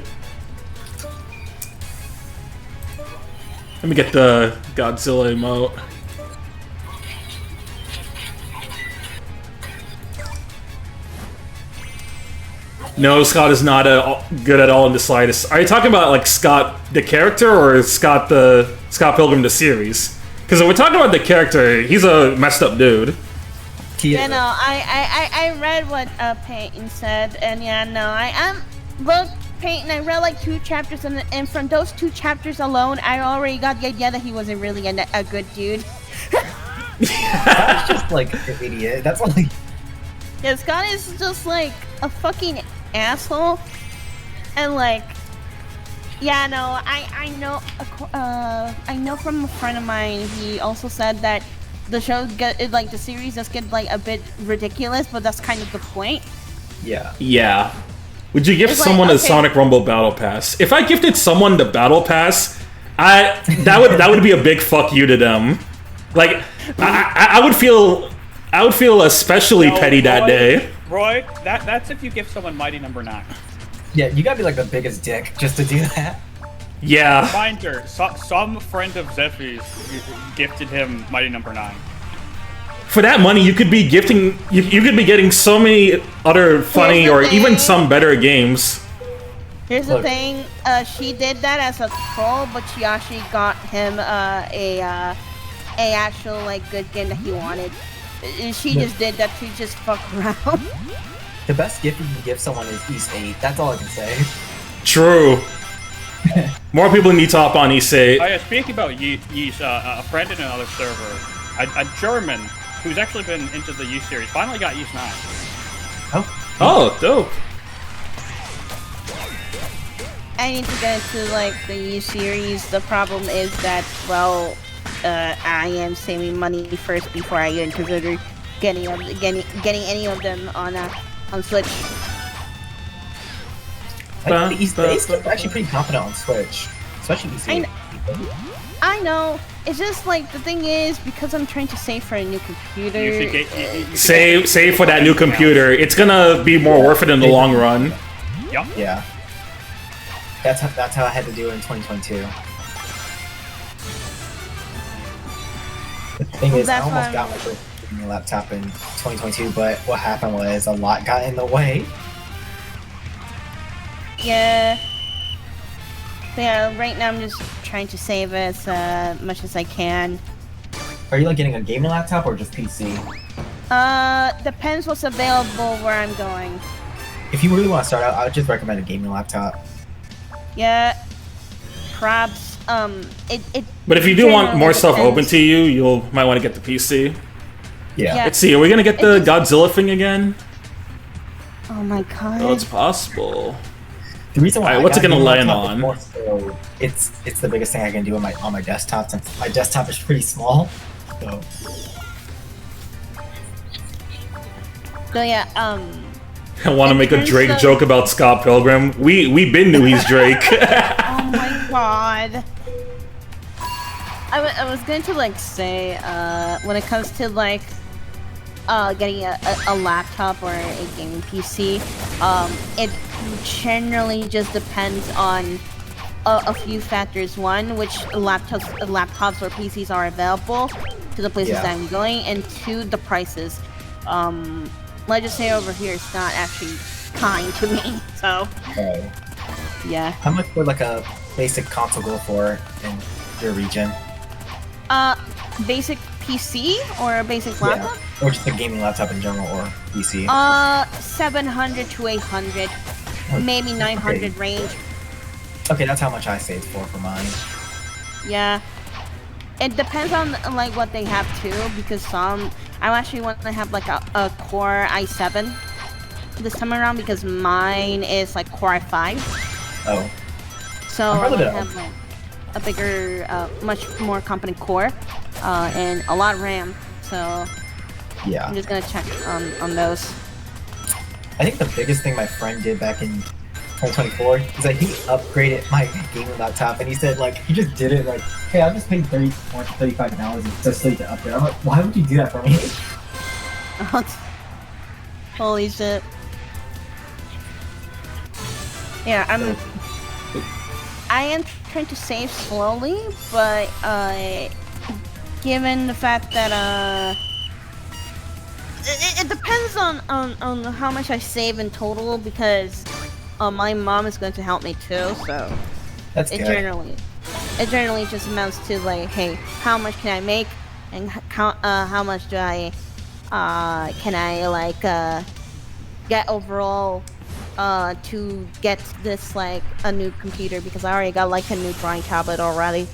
Let me get the Godzilla emote. No, Scott is not good at all in the slightest. Are you talking about like Scott the character or Scott Pilgrim the series? Because if we're talking about the character, he's a messed up dude. Yeah, no, I read what Peyton said, and yeah, no, I am. Look, Peyton, I read like 2 chapters, and from those 2 chapters alone, I already got the idea that he wasn't really a good dude. That's just like an idiot. That's like. Yeah, Scott is just like a fucking asshole, and like, yeah, no, I know from a friend of mine. He also said that the show like the series does get like a bit ridiculous, but that's kind of the point. Yeah. Yeah. Would you give It's like, someone a okay. Sonic Rumble Battle Pass? If I gifted someone the Battle Pass, that would be a big fuck you to them. Like, I would feel especially No, petty that Roy, day. Roy, that's if you give someone Mighty Number 9. Yeah, you gotta be like the biggest dick just to do that. Yeah. Reminder, some friend of Zephy's gifted him Mighty Number 9. For that money, you could be gifting. You could be getting so many other funny Here's the or even thing. some better games. Here's the Look. thing, she did that as a troll, but she actually got him a actual like good game that he wanted. She just did that to just fuck around. The best gift you can give someone is East 8. That's all I can say. True. More people need to hop on Issei. Oh yeah, speaking about Yeast, a friend in another server, a German who's actually been into the Yeast series, finally got Yeast 9. Oh, dope. I need to get into like the U series. The problem is that, well, I am saving money first before I even consider getting any of them on Switch. I think the East 8 is actually pretty confident on Switch. Especially East 8. I know. It's just like the thing is because I'm trying to save for a new computer. You should get, you should Save for that new computer. It's gonna be more worth it in the long run. Yup. Yeah. That's how I had to do it in 2022. The thing is, I That's almost why got my first gaming laptop in 2022, but what happened was a lot got in the way. Yeah. But yeah, right now I'm just trying to save as much as I can. Are you like getting a gaming laptop or just PC? Depends what's available where I'm going. If you really want to start out, I would just recommend a gaming laptop. Yeah. Perhaps, it But if you do want generally more stuff open depends. to you, might want to get the PC. Yeah. Yeah. Let's see, are we gonna get the Godzilla thing again? Oh my god. Oh, it's possible. The reason why Alright, I what's got it gonna a land laptop on? is more so it's the biggest thing I can do on my desktop since my desktop is pretty small. So So yeah, I want to In make a terms Drake of- joke about Scott Pilgrim. We been knew he's Drake. oh my god. I was going to like say, when it comes to like, getting a laptop or a gaming PC, it generally just depends on a few factors. One, which laptops or PCs are available to the places Yeah. that I'm going, and 2, the prices. Let's just say over here it's not actually kind to me, so yeah. how much would like a basic console go for in your region? Basic PC or a basic laptop? Or just a gaming laptop in general or PC? 700 to 800, maybe 900 Okay. range. Okay, that's how much I saved for mine. Yeah. It depends on like what they have too, because some I actually want to have like a Core i7 this time around because mine is like Core i5. Oh. So I'm I probably want to gonna- have like a bigger, much more competent core, and a lot of RAM. So Yeah. I'm just gonna check on those. I think the biggest thing my friend did back in 2024 is that he upgraded my gaming laptop, and he said like he just did it like, hey, I'll just pay $30 or $35 just so you can upgrade. I'm like, why would you do that for me? Holy shit. Yeah, I am trying to save slowly, but given the fact that it depends on how much I save in total, because my mom is going to help me too, so That's it good. generally just amounts to like, hey, how much can I make, and how much do I can I like get overall to get this like a new computer, because I already got like a new drawing tablet already.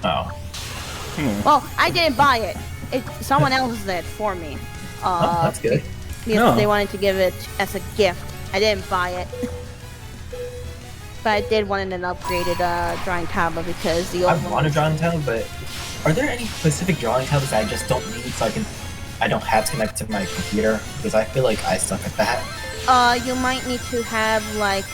Oh. Well, I didn't buy it. Someone else did for me. That's good. Because they wanted to give it as a gift. I didn't buy it. But I did want an upgraded drawing tablet because the old I want a drawing tablet, but are there any specific drawing tablets I just don't need so I don't have to connect to my computer? Because I feel like I suck at that. You might need to have like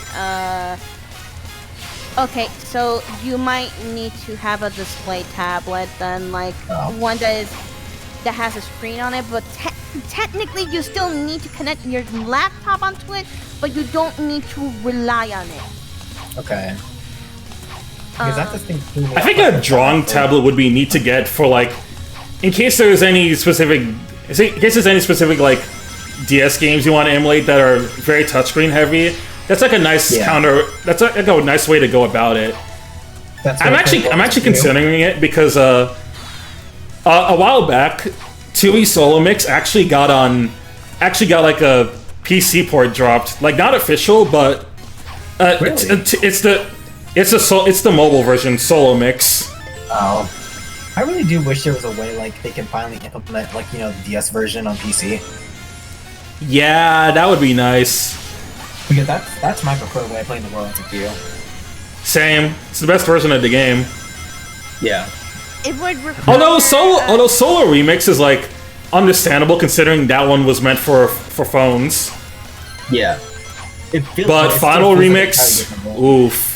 okay, so you might need to have a display tablet, then like one that has a screen on it, but technically you still need to connect your laptop onto it, but you don't need to rely on it. Okay. Because that's the thing too. I think a drawing tablet would be neat to get for like, in case there's any specific like DS games you want to emulate that are very touchscreen heavy. That's like a nice counter. That's like a nice way to go about it. I'm actually considering it because a while back, 2E Solo Mix actually got like a PC port dropped. Like not official, but Really? it's the mobile version, Solo Mix. Oh. I really do wish there was a way like they can finally implement like, you know, the DS version on PC. Yeah, that would be nice. Because that's my preferred way of playing the World of you. Same. It's the best version of the game. Yeah. It would require, Although Solo Remix is like understandable considering that one was meant for phones. Yeah. But Final Remix, oof.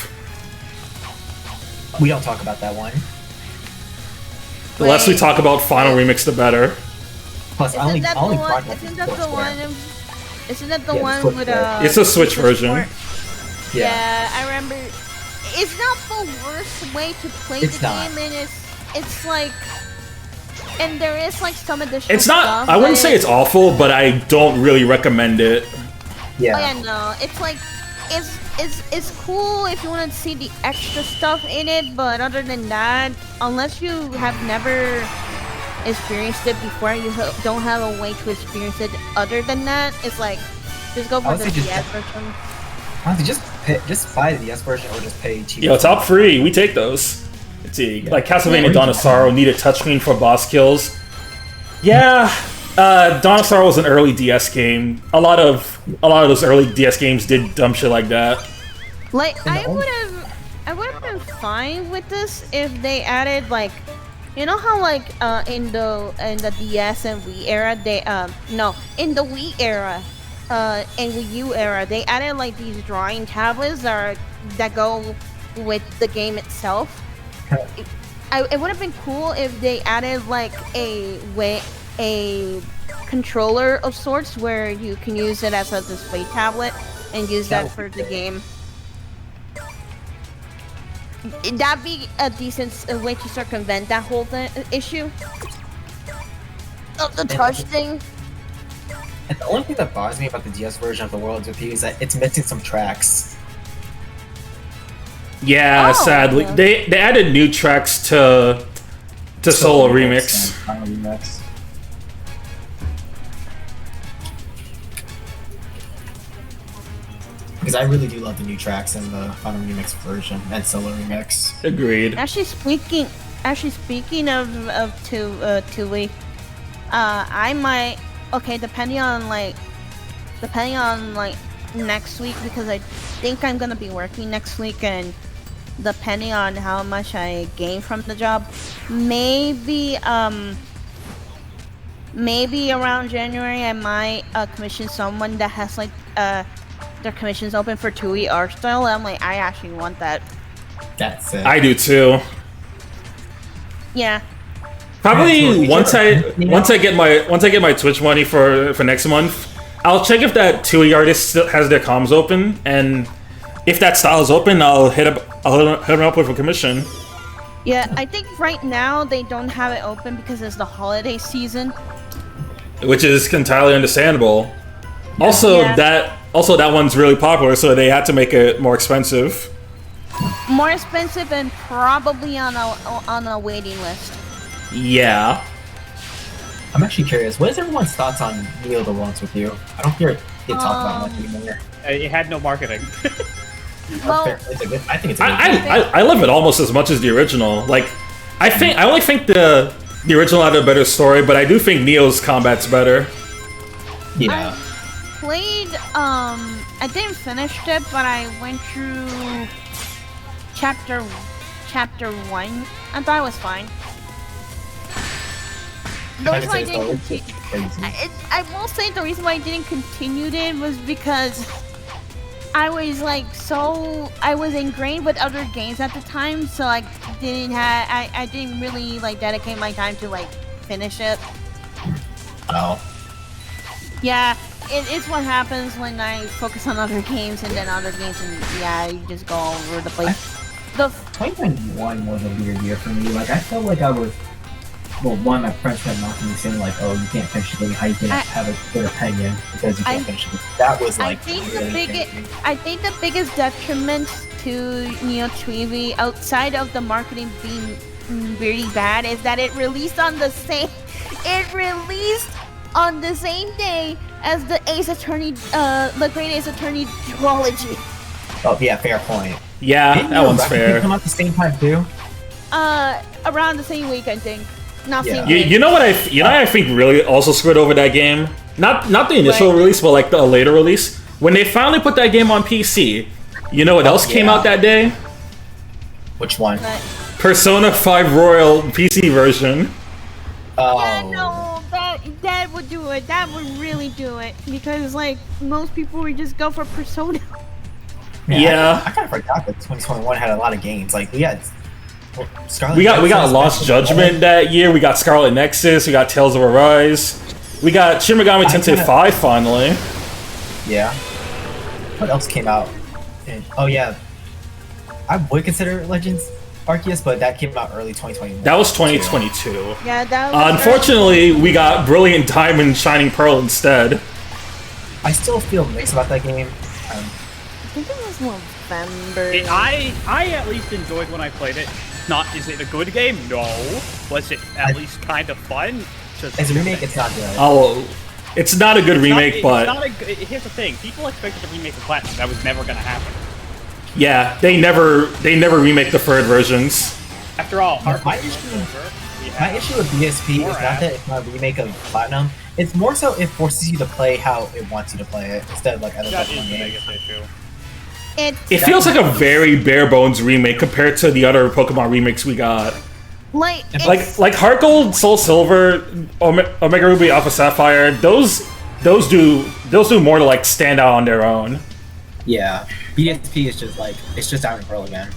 We don't talk about that one. The less we talk about Final Remix, the better. Plus, I only brought Isn't that the one? Isn't that the Yeah, one Switch with It's a Switch version. Yeah, I remember. It's not the worst way to play It's the not. game, and it's like, and there is like some additional. It's not. Stuff, I wouldn't but say it's awful, but I don't really recommend it. Yeah. Oh yeah, no. It's like, it's cool if you want to see the extra stuff in it, but other than that, unless you have never experienced it before, you don't have a way to experience it other than that. It's like, just go for Honestly, the DS version. Honestly, just buy the DS version or just pay cheap. Yo, top free. We take those. Let's see, like Castlevania Dawn of Sorrow needed touchscreen for boss kills. Yeah, Dawn of Sorrow was an early DS game. A lot of those early DS games did dumb shit like that. Like, I would have been fine with this if they added like, you know how like in the DS and Wii era in the Wii era and Wii U era they added like these drawing tablets that go with the game itself. It would have been cool if they added like a controller of sorts where you can use it as a display tablet and use that for the game. That'd be a decent way to circumvent that whole issue of the touch thing. And the only thing that bothers me about the DS version of the World of you is that it's missing some tracks. Yeah, Oh, sadly, okay. they added new tracks to Solo Remix. Final Remix. Because I really do love the new tracks in the Final Remix version and Solo Remix. Agreed. Actually speaking of Tui, I might, okay, depending on next week, because I think I'm gonna be working next week, and depending on how much I gain from the job, maybe maybe around January I might commission someone that has like their commissions open for 2E art style. I'm like, I actually want that. That's it. I do too. Yeah. Probably once I get my Twitch money for next month, I'll check if that 2E artist still has their comms open, and if that style is open, I'll hit them up with a commission. Yeah, I think right now they don't have it open because it's the holiday season. Which is entirely understandable. Also, Yeah. that one's really popular, so they had to make it more expensive. More expensive and probably on a waiting list. Yeah. I'm actually curious. What is everyone's thoughts on Neo the Ones with You? I don't hear it get talked about much anymore. It had no marketing. Well, It's a good, I think it's a good game. I love it almost as much as the original. Like, I only think the original had a better story, but I do think Neo's combat's better. Yeah. played, I didn't finish it, but I went through chapter 1. I thought it was fine. The reason why I didn't I will say the reason why I didn't continue it was because I was like I was ingrained with other games at the time, so I didn't really like dedicate my time to like finish it. Oh. Yeah, it's what happens when I focus on other games and then other games, and yeah, you just go all over the place. 2021 was a weird year for me. Like, I felt like I was. Well, one of my friends kept knocking me saying, like, oh, you can't finish the game. How you can have a good opinion because you can't finish it. That was like. I think the biggest detriment to Neo 2EV outside of the marketing being really bad is that it released on the same. It released on the same day as the Ace Attorney, the Great Ace Attorney duology. Oh yeah, fair point. Yeah, Didn't that one's Rapid fair. come out the same time too? Around the same week, I think. Not Yeah. same week. You know what I think really also screwed over that game? Not the initial What? release, but like the later release. When they finally put that game on PC, you know what else came yeah. out that day? Which one? But, Persona 5 Royal PC version. Oh. yeah, no, that would do it. That would really do it because like most people would just go for Persona. Man, Yeah. I kind of forgot that 2021 had a lot of games. Like we had. Scarlet We got Nexus, Lost Special Judgment that year. We got Scarlet Nexus. We got Tales of Arise. We got Shin Megami Tensei 5 finally. Yeah. What else came out? Oh yeah. I would consider Legends Arceus, but that came out early 2021. That was 2022. Yeah, that was Unfortunately, we got Brilliant Diamond Shining Pearl instead. I still feel mixed about that game. I think it was November. I at least enjoyed when I played it. Not, is it a good game? No. Was it at least kind of fun? Just As a remake, it's not good. Oh, it's not a good remake, but here's the thing: people expected to remake the Platinum. That was never going to happen. yeah, they never remake the third versions. After all, My Heartbreak was issue- over. We My had issue with BSP more is not that it's not a remake of Platinum. It's more so it forces you to play how it wants you to play it instead of like other that Pokemon is the games. biggest issue. It feels like a very bare bones remake compared to the other Pokemon remakes we got. like it's, Like Heart Gold, Soul Silver, Omega Ruby, Alpha Sapphire. Those do more to like stand out on their own. Yeah, BSP is just like it's just Diamond and Pearl again.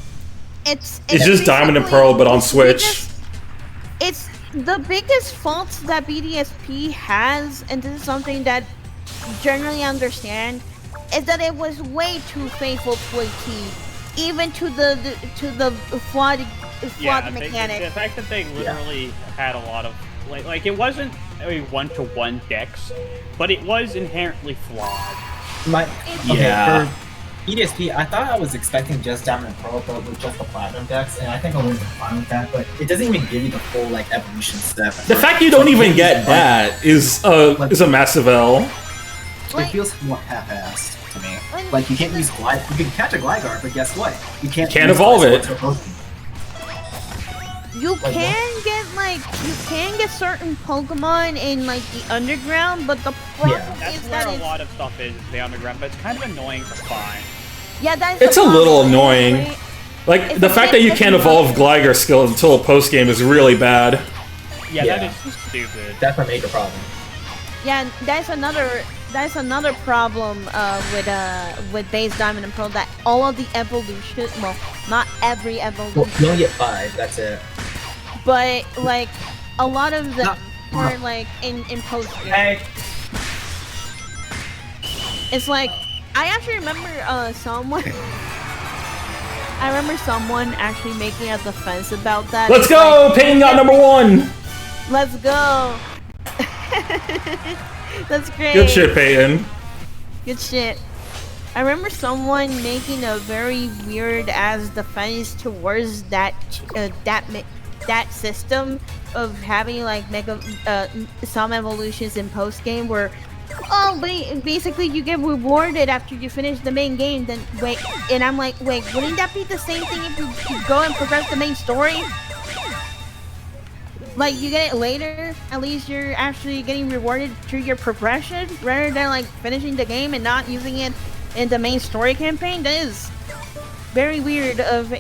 it's just Diamond and basically Pearl, but on the Switch. It's the biggest fault that BDSP has, and this is something that generally understand, is that it was way too faithful to a T, even to the flawed Yeah, the mechanic. fact that they literally had a lot of like it wasn't a one-to-one dex, but it was inherently flawed. Yeah. For BDSP, I thought I was expecting just Diamond and Pearl, but with just the Platinum decks, and I think I was fine with that. But it doesn't even give you the full like evolution step. The fact you don't even get that is a massive L. It feels more half-assed to me. When- Like you can't use Glide. You can catch a Gligar, but guess what? You can't Can't use evolve Glide it. to a Pokemon. You can get certain Pokemon in like the underground, but the problem That's is where that a it's, lot of stuff is the underground, but it's kind of annoying to find. yeah, that's It's the a little problem, annoying. right? Like It's the a fact bit that you can't different. evolve Gligar skill until a post game is really bad. Yeah, Yeah. that is stupid. That's a major problem. Yeah, and that's another problem with base Diamond and Pearl, that all of the evolution, well, not every evolution, Well, you only get 5. That's it. but like a lot of them No. are like in post game. Hey. It's like I actually remember someone. I remember someone actually making a defense about that. Let's It's go! like, Payne got number 1! let's go. That's great. Good shit, Peyton. Good shit. I remember someone making a very weird ass defense towards that that system of having like some evolutions in post game where, oh, basically you get rewarded after you finish the main game. Then wait, and I'm like, wait, wouldn't that be the same thing if you go and progress the main story? Like, you get it later, at least you're actually getting rewarded through your progression, rather than like finishing the game and not using it in the main story campaign. That is very weird that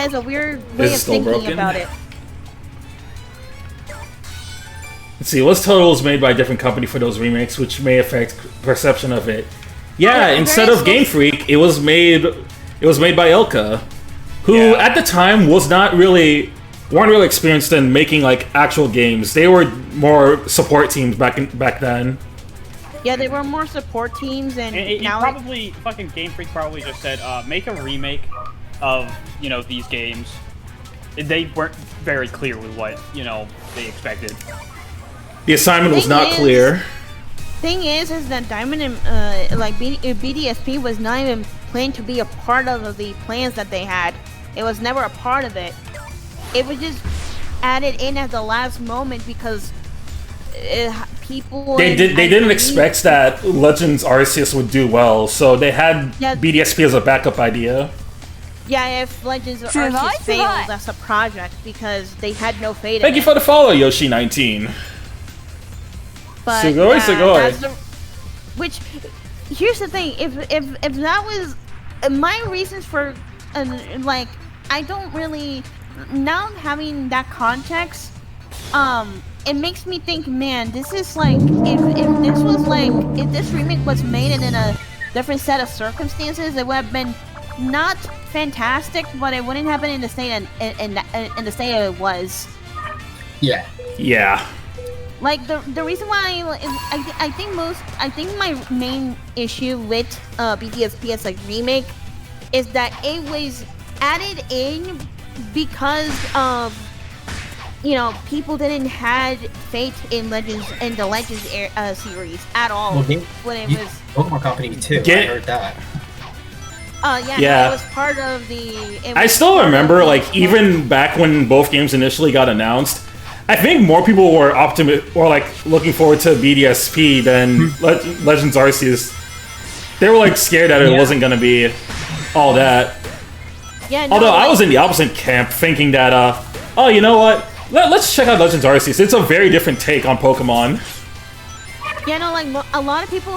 is a weird way Is it of still thinking broken? about it. Let's see, what's totals made by a different company for those remakes, which may affect perception of it. Yeah, Yeah, instead very of Game Freak, it was made by Ilka, who Yeah. at the time weren't really experienced in making like actual games. They were more support teams back then. Yeah, they were more support teams, and now Fucking Game Freak probably just said, make a remake of, these games. They weren't very clear with what, they expected. The assignment was Thing not is- clear. thing is that Diamond and BDSP was not even planned to be a part of the plans that they had. It was never a part of it. It was just added in at the last moment because people. They didn't expect that Legends Arceus would do well, so they had Yeah. BDSP as a backup idea. Yeah, if Legends of Survive, Arceus failed survive. as a project because they had no fate Thank in you it. for the follow, Yoshi19. But Sugoi, Sugoi. that's which, here's the thing: if that was my reasons for, like, I don't really now having that context. It makes me think, man, this is like if this remake was made in a different set of circumstances, it would have been not fantastic, but it wouldn't have been in the state in the state it was. Yeah. Yeah. Like the reason why I think my main issue with BDSP as a remake is that it was added in because of people didn't had faith in the Legends series at all Well, when it was Pokemon Company too. Get- I heard that. Yeah. it was part of the. I still remember, like, even back when both games initially got announced, I think more people were looking forward to BDSP than Legends Arceus. They were, like, scared that it Yeah. wasn't gonna be all that. Yeah, no, Although I like- was in the opposite camp, thinking that, oh, you know what? Let's check out Legends Arceus. It's a very different take on Pokemon. Yeah, no, like a lot of people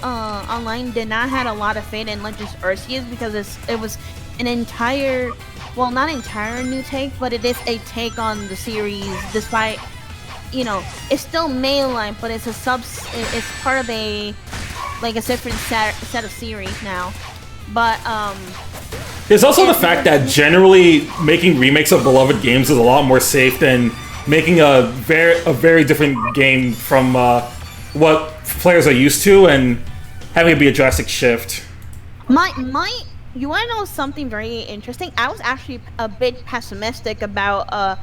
online did not had a lot of faith in Legends Arceus because it was an entire, well, not entire new take, but it is a take on the series. Despite, it's still mainline, but it's it's part of a different set of series now. But There's also the fact that generally making remakes of beloved games is a lot more safe than making a very different game from what players are used to and having it be a drastic shift. you want to know something very interesting? I was actually a bit pessimistic about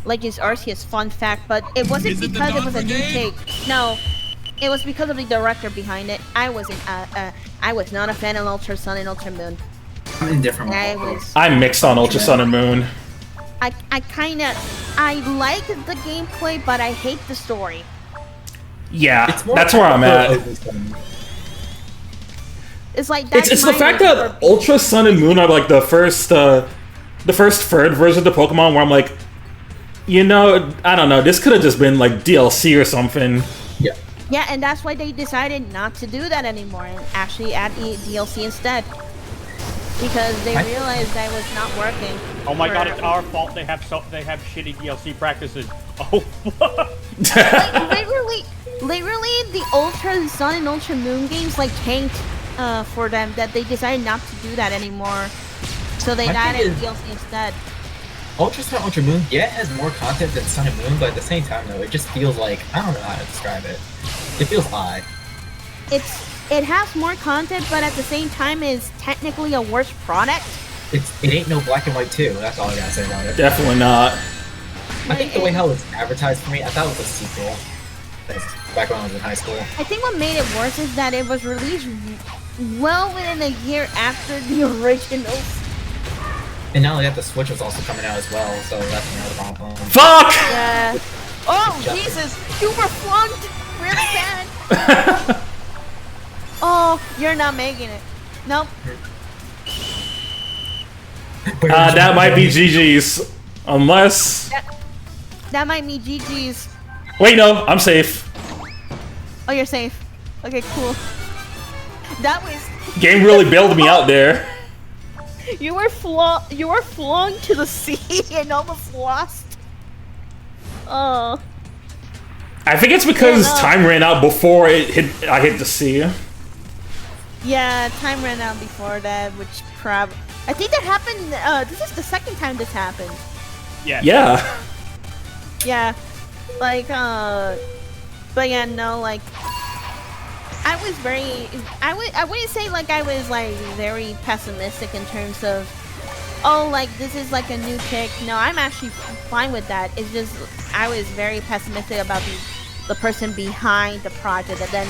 Legends Arceus. Fun fact, but it wasn't because it was a new take. No, it was because of the director behind it. I was not a fan of Ultra Sun and Ultra Moon. I'm indifferent. I'm mixed on Ultra Sun and Moon. I like the gameplay, but I hate the story. Yeah, It's more that's where I'm at. It's like It's the fact that Ultra Sun and Moon are like the first third version of the Pokemon where I'm like, I don't know, this could have just been like DLC or something. Yeah. Yeah, and that's why they decided not to do that anymore and actually add DLC instead. because they realized I was not working. Oh my god, it's our fault they have shitty DLC practices. Oh literally the Ultra Sun and Ultra Moon games like tanked for them that they decided not to do that anymore. So they added DLC instead. Ultra Sun, Ultra Moon, yeah, it has more content than Sun and Moon, but at the same time though, it just feels like, I don't know how to describe it. It feels odd. It has more content, but at the same time is technically a worse product. It ain't no Black and White 2, that's all I gotta say about it. Definitely not. I think the way how it's advertised for me, I thought it was a sequel. Back when I was in high school. I think what made it worse is that it was released well within a year after the originals. And not only that, the Switch was also coming out as well, so that's another problem. Fuck! Yeah. Oh, Jesus! You were flunked! Really bad! Oh, you're not making it. Nope. That might be GG's. Unless... That might be GG's. Wait, no, I'm safe. Oh, you're safe. Okay, cool. That was... Game really bailed me out there. You were flung to the sea and almost lost. Oh. I think it's because time ran out before I hit the sea. Yeah, time ran out before that, which I think that happened, this is the second time this happened. yeah. Yeah. Yeah. Like, but yeah, no, like, I was I wouldn't say like I was like very pessimistic in terms of, oh, like this is like a new tick. No, I'm actually fine with that. It's just I was very pessimistic about the person behind the project. And then,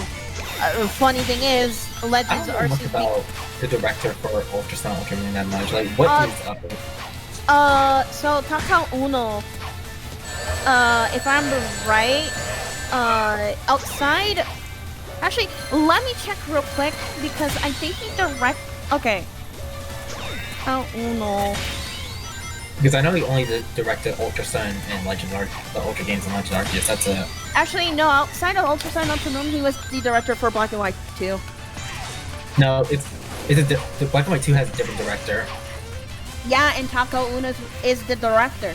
funny thing is, Legends I don't know much about the director for Ultra Sun, Ultra Moon that much. Like, what is up? So Takao Uno, if I'm right, outside. Actually, let me check real quick because I think he Okay. Oh no. Because I know he only directed Ultra Sun and Legend the Ultra games and Legend Arceus. That's it. Actually, no. Outside of Ultra Sun, Ultra Moon, he was the director for Black and White 2. No, the Black and White 2 has a different director. Yeah, and Takao Uno is the director.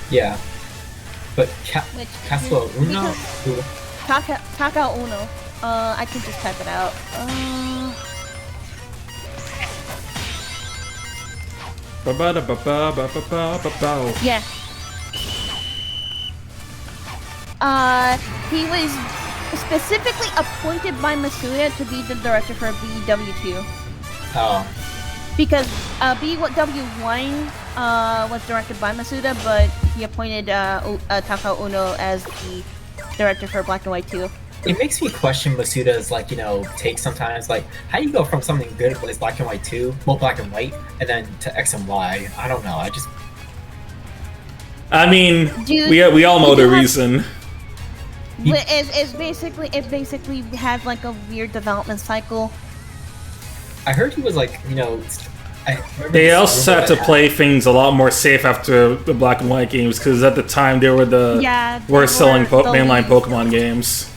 Yeah, but Kazuo Uno. Takao Uno. I can just type it out. Yeah. He was specifically appointed by Masuda to be the director for BW2. Oh. Because BW1 was directed by Masuda, but he appointed Takao Uno as the director for Black and White 2. It makes me question Masuda's, like, you know, take sometimes. Like, how do you go from something good as Black and White 2, well, Black and White, and then to X and Y? I don't know. I mean, we all know the reason. It basically had like a weird development cycle. I heard he was like, you know, they also had to play things a lot more safe after the Black and White games because at the time they were the worst selling mainline Pokemon games.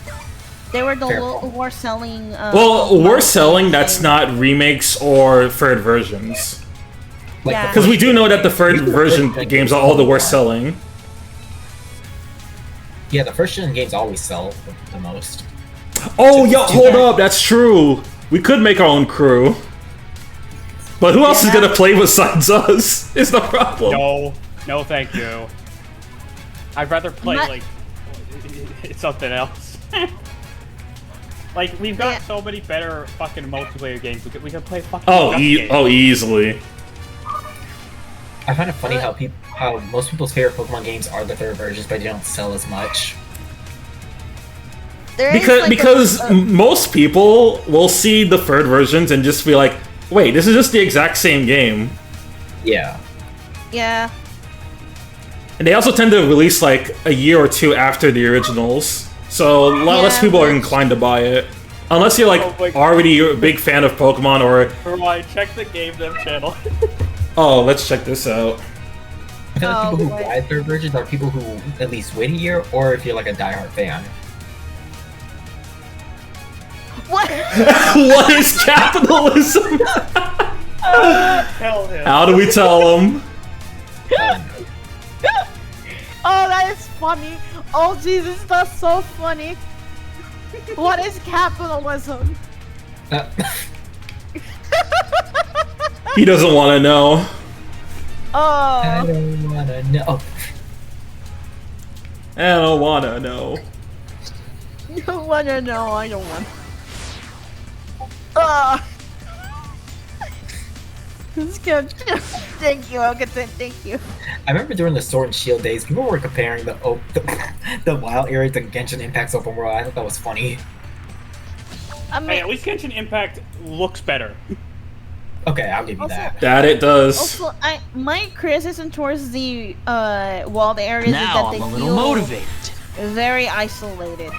They were the worst selling. Well, worst selling. That's not remakes or third versions. Yeah. Because we do know that the third version games are all the worst selling. Yeah, the first gen games always sell the most. Oh, yeah, hold up, that's true. We could make our own crew. But who else is gonna play besides us? Is the problem. No, thank you. I'd rather play, like, something else. Like, we've got so many better fucking multiplayer games. We can play fucking games. Easily. I find it funny how most people's favorite Pokemon games are the third versions, but they don't sell as much. Because most people will see the third versions and just be like, wait, this is just the exact same game. Yeah. Yeah. And they also tend to release like a year or two after the originals. So a lot less people are inclined to buy it. Unless you're like already a big fan of Pokemon or... Rewind, check the Game Dev channel. Oh, let's check this out. I feel like people who buy third versions are people who at least wait a year, or if you're like a diehard fan. What? What is capitalism? How do we tell him? Oh, that is funny. Oh, Jesus, that's so funny. What is capitalism? He doesn't want to know. I Oh. don't wanna know. I don't want to know. You don't wanna know, I don't want. Ah. It's good. Thank you, Elgin, thank you. I remember during the Sword and Shield days, people were comparing the WoW area to Genshin Impact's open world. I thought that was funny. I mean, Hey, at least Genshin Impact looks better. Okay, I'll give you Also- that. That it does. also, my criticism towards the walled areas is that Now they I'm a feel little motivated. very isolated.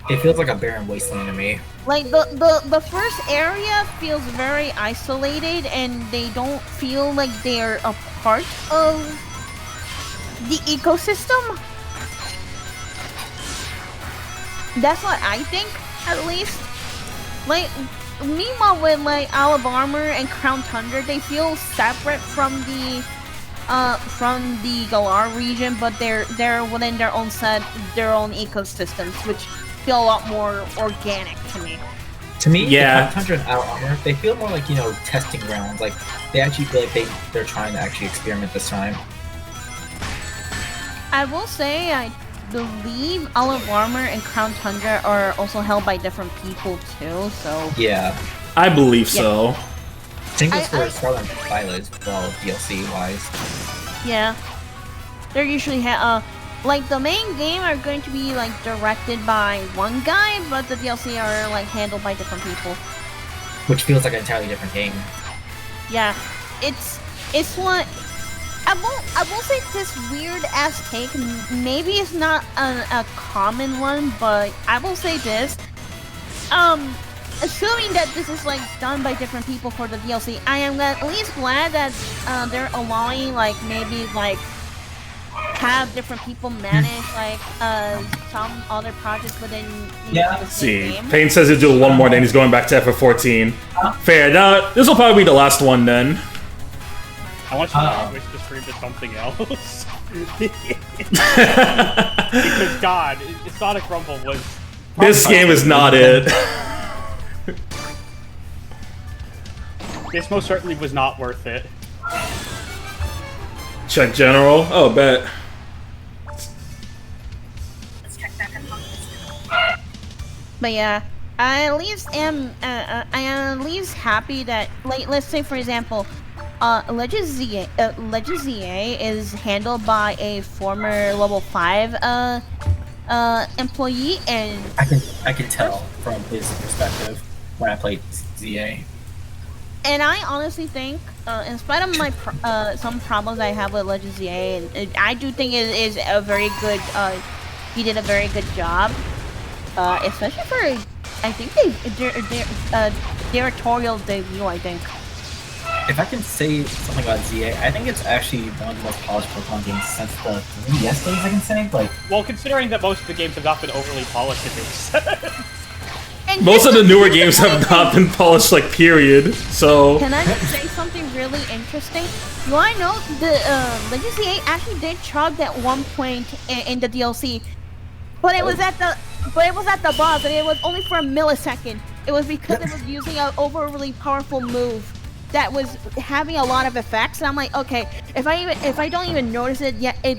It feels like a barren wasteland to me. Like the first area feels very isolated, and they don't feel like they're a part of the ecosystem. That's what I think, at least. Like, meanwhile with like Isle of Armor and Crown Tundra, they feel separate from the Galar region, but they're within their own ecosystems, which feel a lot more organic to me. To me, Yeah. the Tundra and Outer Armor, they feel more like, testing grounds. Like, they actually feel like they're trying to actually experiment this time. I will say, I believe Isle of Armor and Crown Tundra are also held by different people too, so... Yeah. I believe so. Same goes I- for Scarlet and Violet as well, DLC-wise. Yeah. They're usually like the main game are going to be like directed by one guy, but the DLC are like handled by different people. Which feels like an entirely different game. Yeah. It's what I will say this weird ass take, maybe it's not a common one, but I will say this. Assuming that this is like done by different people for the DLC, I am at least glad that they're allowing like maybe like have different people manage like some other projects within the See, game. Payne says he'll do one more, then he's going back to FF14. Fair. Now, this will probably be the last one then. I want you to switch the stream to something else. Because God, Sonic Rumble was. This game is not it. This most certainly was not worth it. Check general. Oh, bet. But yeah, I at least am happy that, like, let's say for example, Legend ZA is handled by a former level 5 employee, and I can tell from his perspective when I played ZA. And I honestly think, in spite of my some problems I have with Legend ZA, I do think it is a very good. He did a very good job, especially for I think directorial debut. I think. If I can say something about ZA, I think it's actually one of the most polished Pokemon games since the 3DS days. I can say, like, Well, considering that most of the games have not been overly polished, it makes sense. And Most of the newer games have not been polished, like, period. So, Can I just say something really interesting? You wanna know the Legend ZA actually did chug at one point in the DLC, but it was at the boss, and it was only for a millisecond. It was because it was using an overly powerful move that was having a lot of effects, and I'm like, okay, if I don't even notice it yet, here's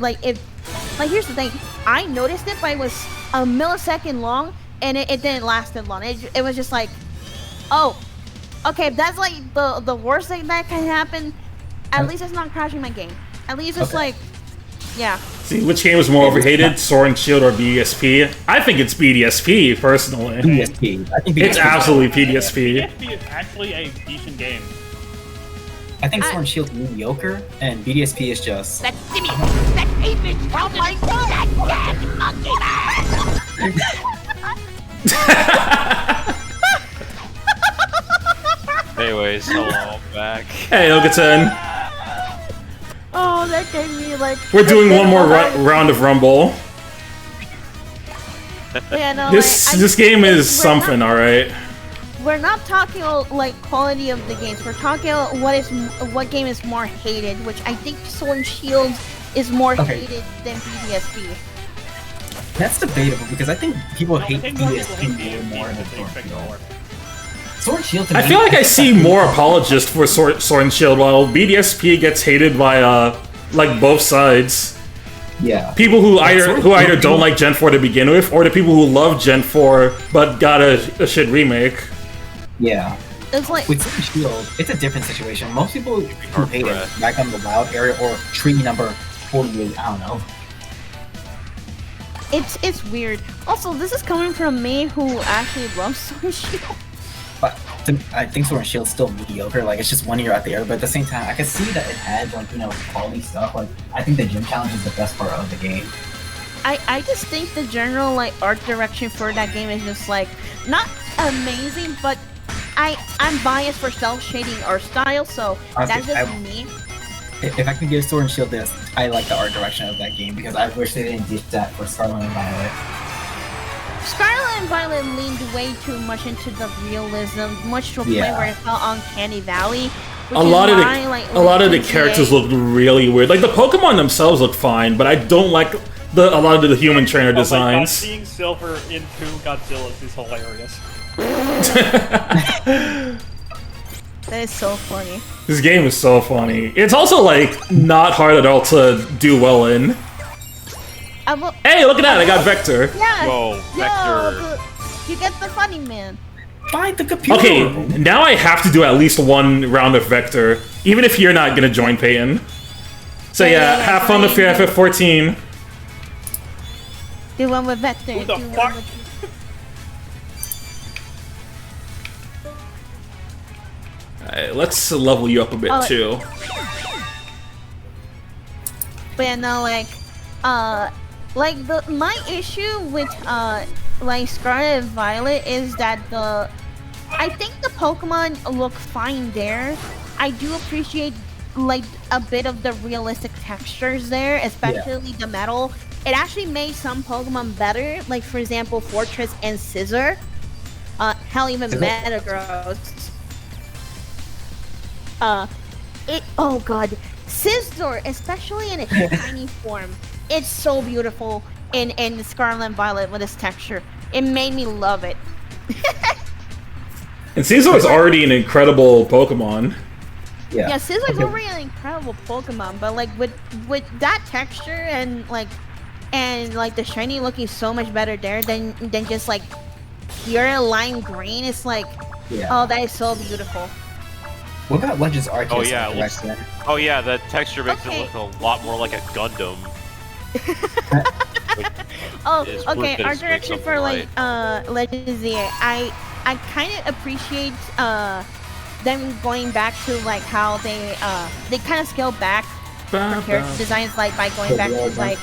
the thing, I noticed it, but it was a millisecond long, and it didn't last that long. It was just like, oh, okay, if that's like the worst thing that can happen, at least it's not crashing my game. At least it's like, yeah. see, which game is more overhated, Sword and Shield or BDSP? I think it's BDSP, personally. PSP. I think It's absolutely PDSP. PSP is actually a decent game. I think Sword and Shield is mediocre, and BDSP is just. That image, oh my Anyways, hello, I'm back. Hey, Ogaton. Oh, that gave me like. We're doing one more round of Rumble. Yeah, no, This game is something, alright. we're not talking about like quality of the games. We're talking about what game is more hated, which I think Sword and Shield is more hated than BDSP. That's debatable because I think people No, I hate think more people hate BDSP more than than Sword and Big Shield. Lord. Sword and Shield. To I me, feel like I see more apologists for Sword and Shield, while BDSP gets hated by like both sides. Yeah. People who Sword and either Shield- don't like Gen 4 to begin with, or the people who love Gen 4 but got a shit remake. Yeah. It's like With Sword and Shield, it's a different situation. Most people who hard hate it pressed. back on the WoW area or tree number 48, I don't know. it's weird. Also, this is coming from me who actually loves Sword and Shield. But I think Sword and Shield's still mediocre. Like, it's just 1 year out the air. But at the same time, I can see that it had, like, you know, quality stuff. Like, I think the gym challenge is the best part of the game. I just think the general like art direction for that game is just like not amazing, but I'm biased for cell shading art style, so that's just me. If I can give Sword and Shield this, I like the art direction of that game because I wish they didn't do that for Scarlet and Violet. Scarlet and Violet leaned way too much into the realism, much to a point Yeah. where it felt uncanny valley. Which A is lot of why, like, a lot of the GTA characters look really weird. Like the Pokemon themselves look fine, but I don't like a lot of the human trainer Oh my God, designs. seeing Silver in 2 Godzillas is hilarious. That is so funny. This game is so funny. It's also like not hard at all to do well in. Hey, look at that! I got Vector. Yeah. Whoa, Vector. You get the funny man. Find the computer. Okay, now I have to do at least one round of Vector, even if you're not gonna join Peyton. So yeah, have fun with your FF14. Do one with Vector. Who the do one fuck? with- Alright, let's level you up a bit Oh, too. But yeah, no, like my issue with like Scarlet and Violet is that I think the Pokemon look fine there. I do appreciate like a bit of the realistic textures there, especially the metal. It actually made some Pokemon better, like for example Fortress and Scizor. Hell, even Metagross. Oh god, Scizor, especially in its tiny form, it's so beautiful in Scarlet and Violet with its texture. It made me love it. And Caesar is already an incredible Pokemon. Yeah, Scizor's already an incredible Pokemon, but like with that texture and like the shiny looking so much better there than just like pure lime green. It's like, oh, that is so beautiful. What about Legends Arceus? Oh yeah, it Direct looks, then? oh yeah, the texture makes it look a lot more like a Gundam. Oh, It's okay. worth it Art to direction make for something like Legends Z. I kind of appreciate them going back to like how they kind of scale back the character designs, like by going back to like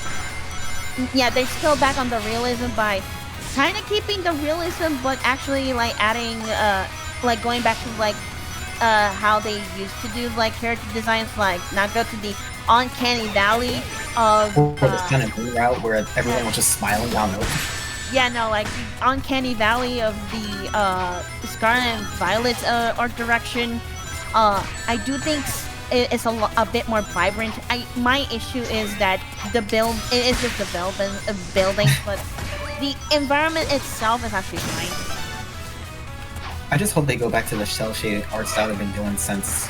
they scale back on the realism by kind of keeping the realism, but actually like adding like going back to like how they used to do like character designs, like not go to the uncanny valley of Or the Sun and Moon route where everyone was just smiling down the yeah, no, like the uncanny valley of the Scarlet and Violet art direction. I do think it's a bit more vibrant. My issue is that the build it is just the building, but the environment itself is actually fine. I just hope they go back to the shell shaded art style they've been doing since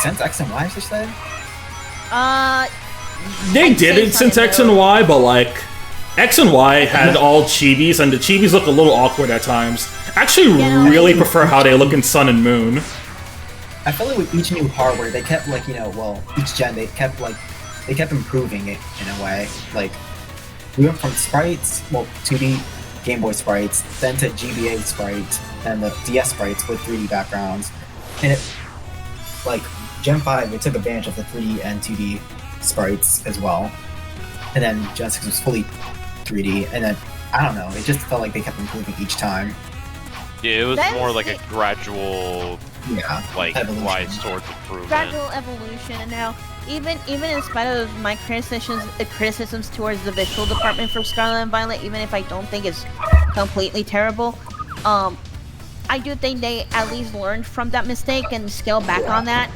X and Y, as you said. They did it since X and Y, but like X and Y had all chibis, and the chibis look a little awkward at times. I actually really prefer how they look in Sun and Moon. I feel like with each new hardware, they kept like, you know, well, each gen they kept improving it in a way. Like we went from sprites, well, 2D Game Boy sprites, then to GBA sprites, and the DS sprites with 3D backgrounds. And it, like, Gen 5, it took advantage of the 3D and 2D sprites as well. And then Gen 6 was fully 3D, and then, I don't know, it just felt like they kept improving each time. Yeah, it was more like a gradual, like, evolution. rise towards improvement. Gradual evolution, and now even in spite of my criticisms towards the visual department for Scarlet and Violet, even if I don't think it's completely terrible, I do think they at least learned from that mistake and scaled back on that.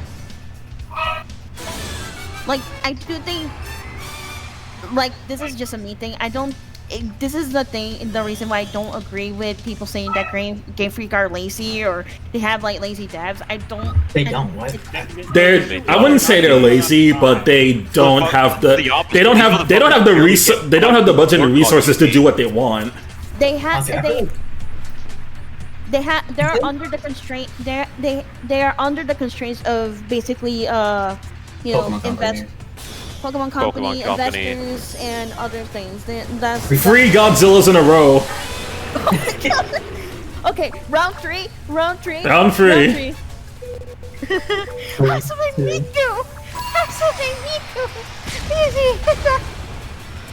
Like, I do think, like, this is just a me thing. This is the reason why I don't agree with people saying that Game Freak are lazy or they have like lazy devs. They don't. What? I wouldn't say they're lazy, but they don't have the budget and resources to do what they want. They're under the constraint. They are under the constraints of basically Pokemon Company, investors, and other things. That's 3 Godzillas in a row. Okay, round three.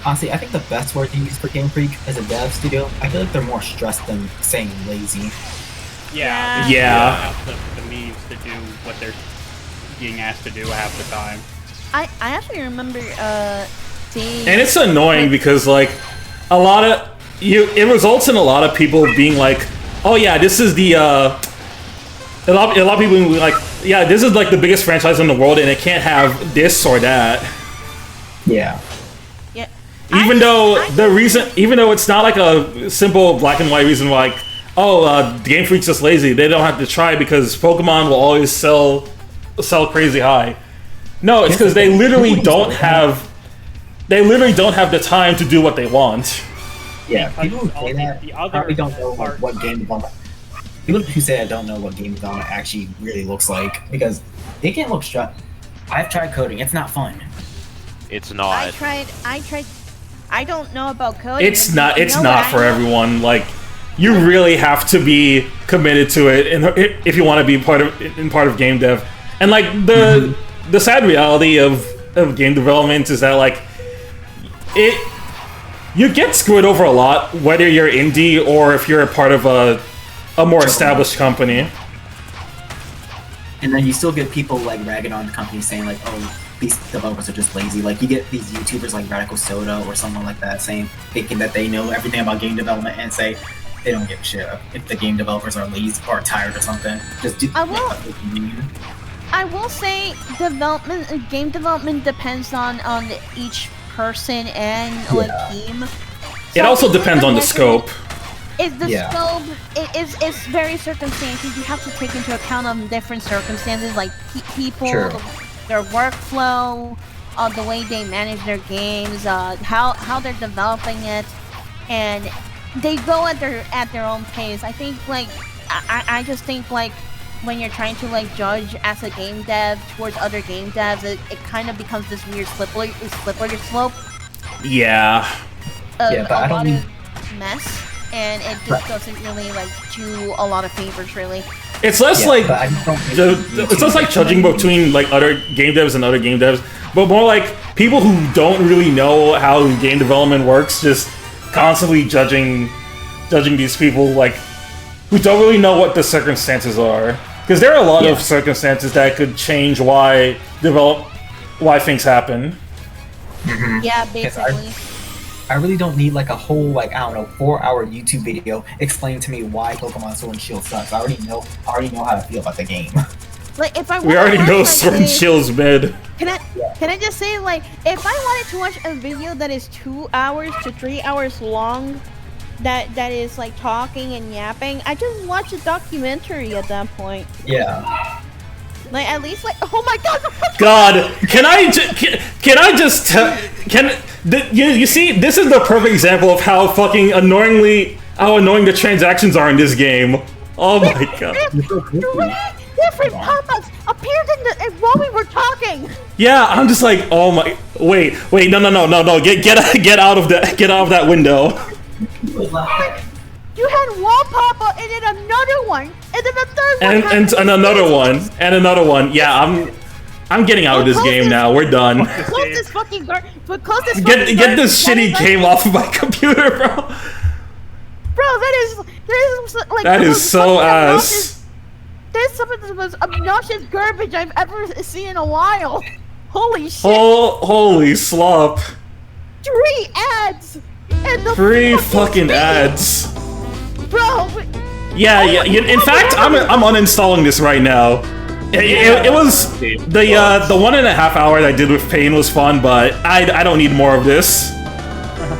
Honestly, I think the best word to use for Game Freak is a dev studio. I feel like they're more stressed than saying lazy. Yeah. The means to do what they're being asked to do half the time. I actually remember seeing. And it's annoying because like it results in a lot of people being like, oh yeah, this is the a lot of people being like, yeah, this is like the biggest franchise in the world and it can't have this or that. Yeah. Yeah. Even though it's not like a simple black and white reason like, Game Freak's just lazy. They don't have to try because Pokemon will always sell crazy high. No, it's because they literally don't have the time to do what they want. Yeah, people who say that probably don't know what game development. People who say I don't know what game development actually really looks like because it can look stressful. I've tried coding; it's not fun. It's not. I tried. I don't know about coding. It's not for everyone. Like, you really have to be committed to it, if you want to be part of game dev. And like the sad reality of game development is that like you get screwed over a lot whether you're indie or if you're a part of a more established company. And then you still get people like ragging on the company saying like, oh, these developers are just lazy. Like you get these YouTubers like Radical Soda or someone like that thinking that they know everything about game development and say they don't give a shit if the game developers are lazy or tired or something. Just do. I will say game development depends on each person and like team. It also depends on the scope. Scope is very circumstantial. You have to take into account of different circumstances like people, their workflow, the way they manage their games, how they're developing it, and they go at their own pace. I think like I just think like when you're trying to like judge as a game dev towards other game devs, it kind of becomes this weird slippery slope. Yeah. But I don't mean mess, and it just doesn't really like do a lot of favors really. It's less it's less like judging between like other game devs and other game devs, but more like people who don't really know how game development works, just constantly judging these people like who don't really know what the circumstances are. Because there are a lot of circumstances that could change why things happen. Mm-hmm. Yeah, basically. I really don't need like a whole 4-hour YouTube video explaining to me why Pokemon Sword and Shield sucks. I already know how to feel about the game. Like if I we already know Sword and Shield's mid. Can I just say like if I wanted to watch a video that is 2 hours to 3 hours long, that is like talking and yapping, I just watch a documentary at that point. Yeah. Like at least like oh my god. God, you see, this is the perfect example of how fucking annoying the transactions are in this game. Oh my god. Different pop-ups appeared while we were talking. Yeah, I'm just like, oh my. Wait, no. Get out of that window. You had one pop-up and then another one, and then a third one. And another one. Yeah, I'm getting out of this game now. We're done. Close this fucking Get this shitty game off of my computer, bro. Bro, that is so ass. There's some of the most obnoxious garbage I've ever seen in a while. Holy shit. Holy slop. 3 ads. And the 3 fucking ads. Bro, Yeah, yeah. In fact, I'm uninstalling this right now. It was the 1.5 hours I did with Pain was fun, but I don't need more of this.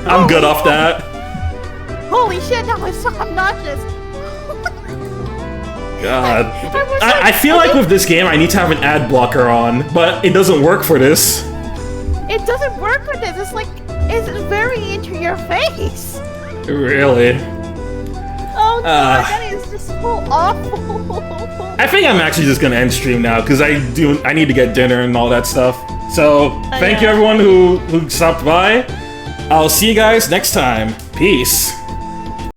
I'm good off that. Holy shit, that was so obnoxious. God. I feel like with this game I need to have an ad blocker on, but it doesn't work for this. It doesn't work with this. It's like, it's very into your face. Really? Oh no, that is just so awful. I think I'm actually just gonna end stream now because I need to get dinner and all that stuff. So thank you everyone who stopped by. I'll see you guys next time. Peace.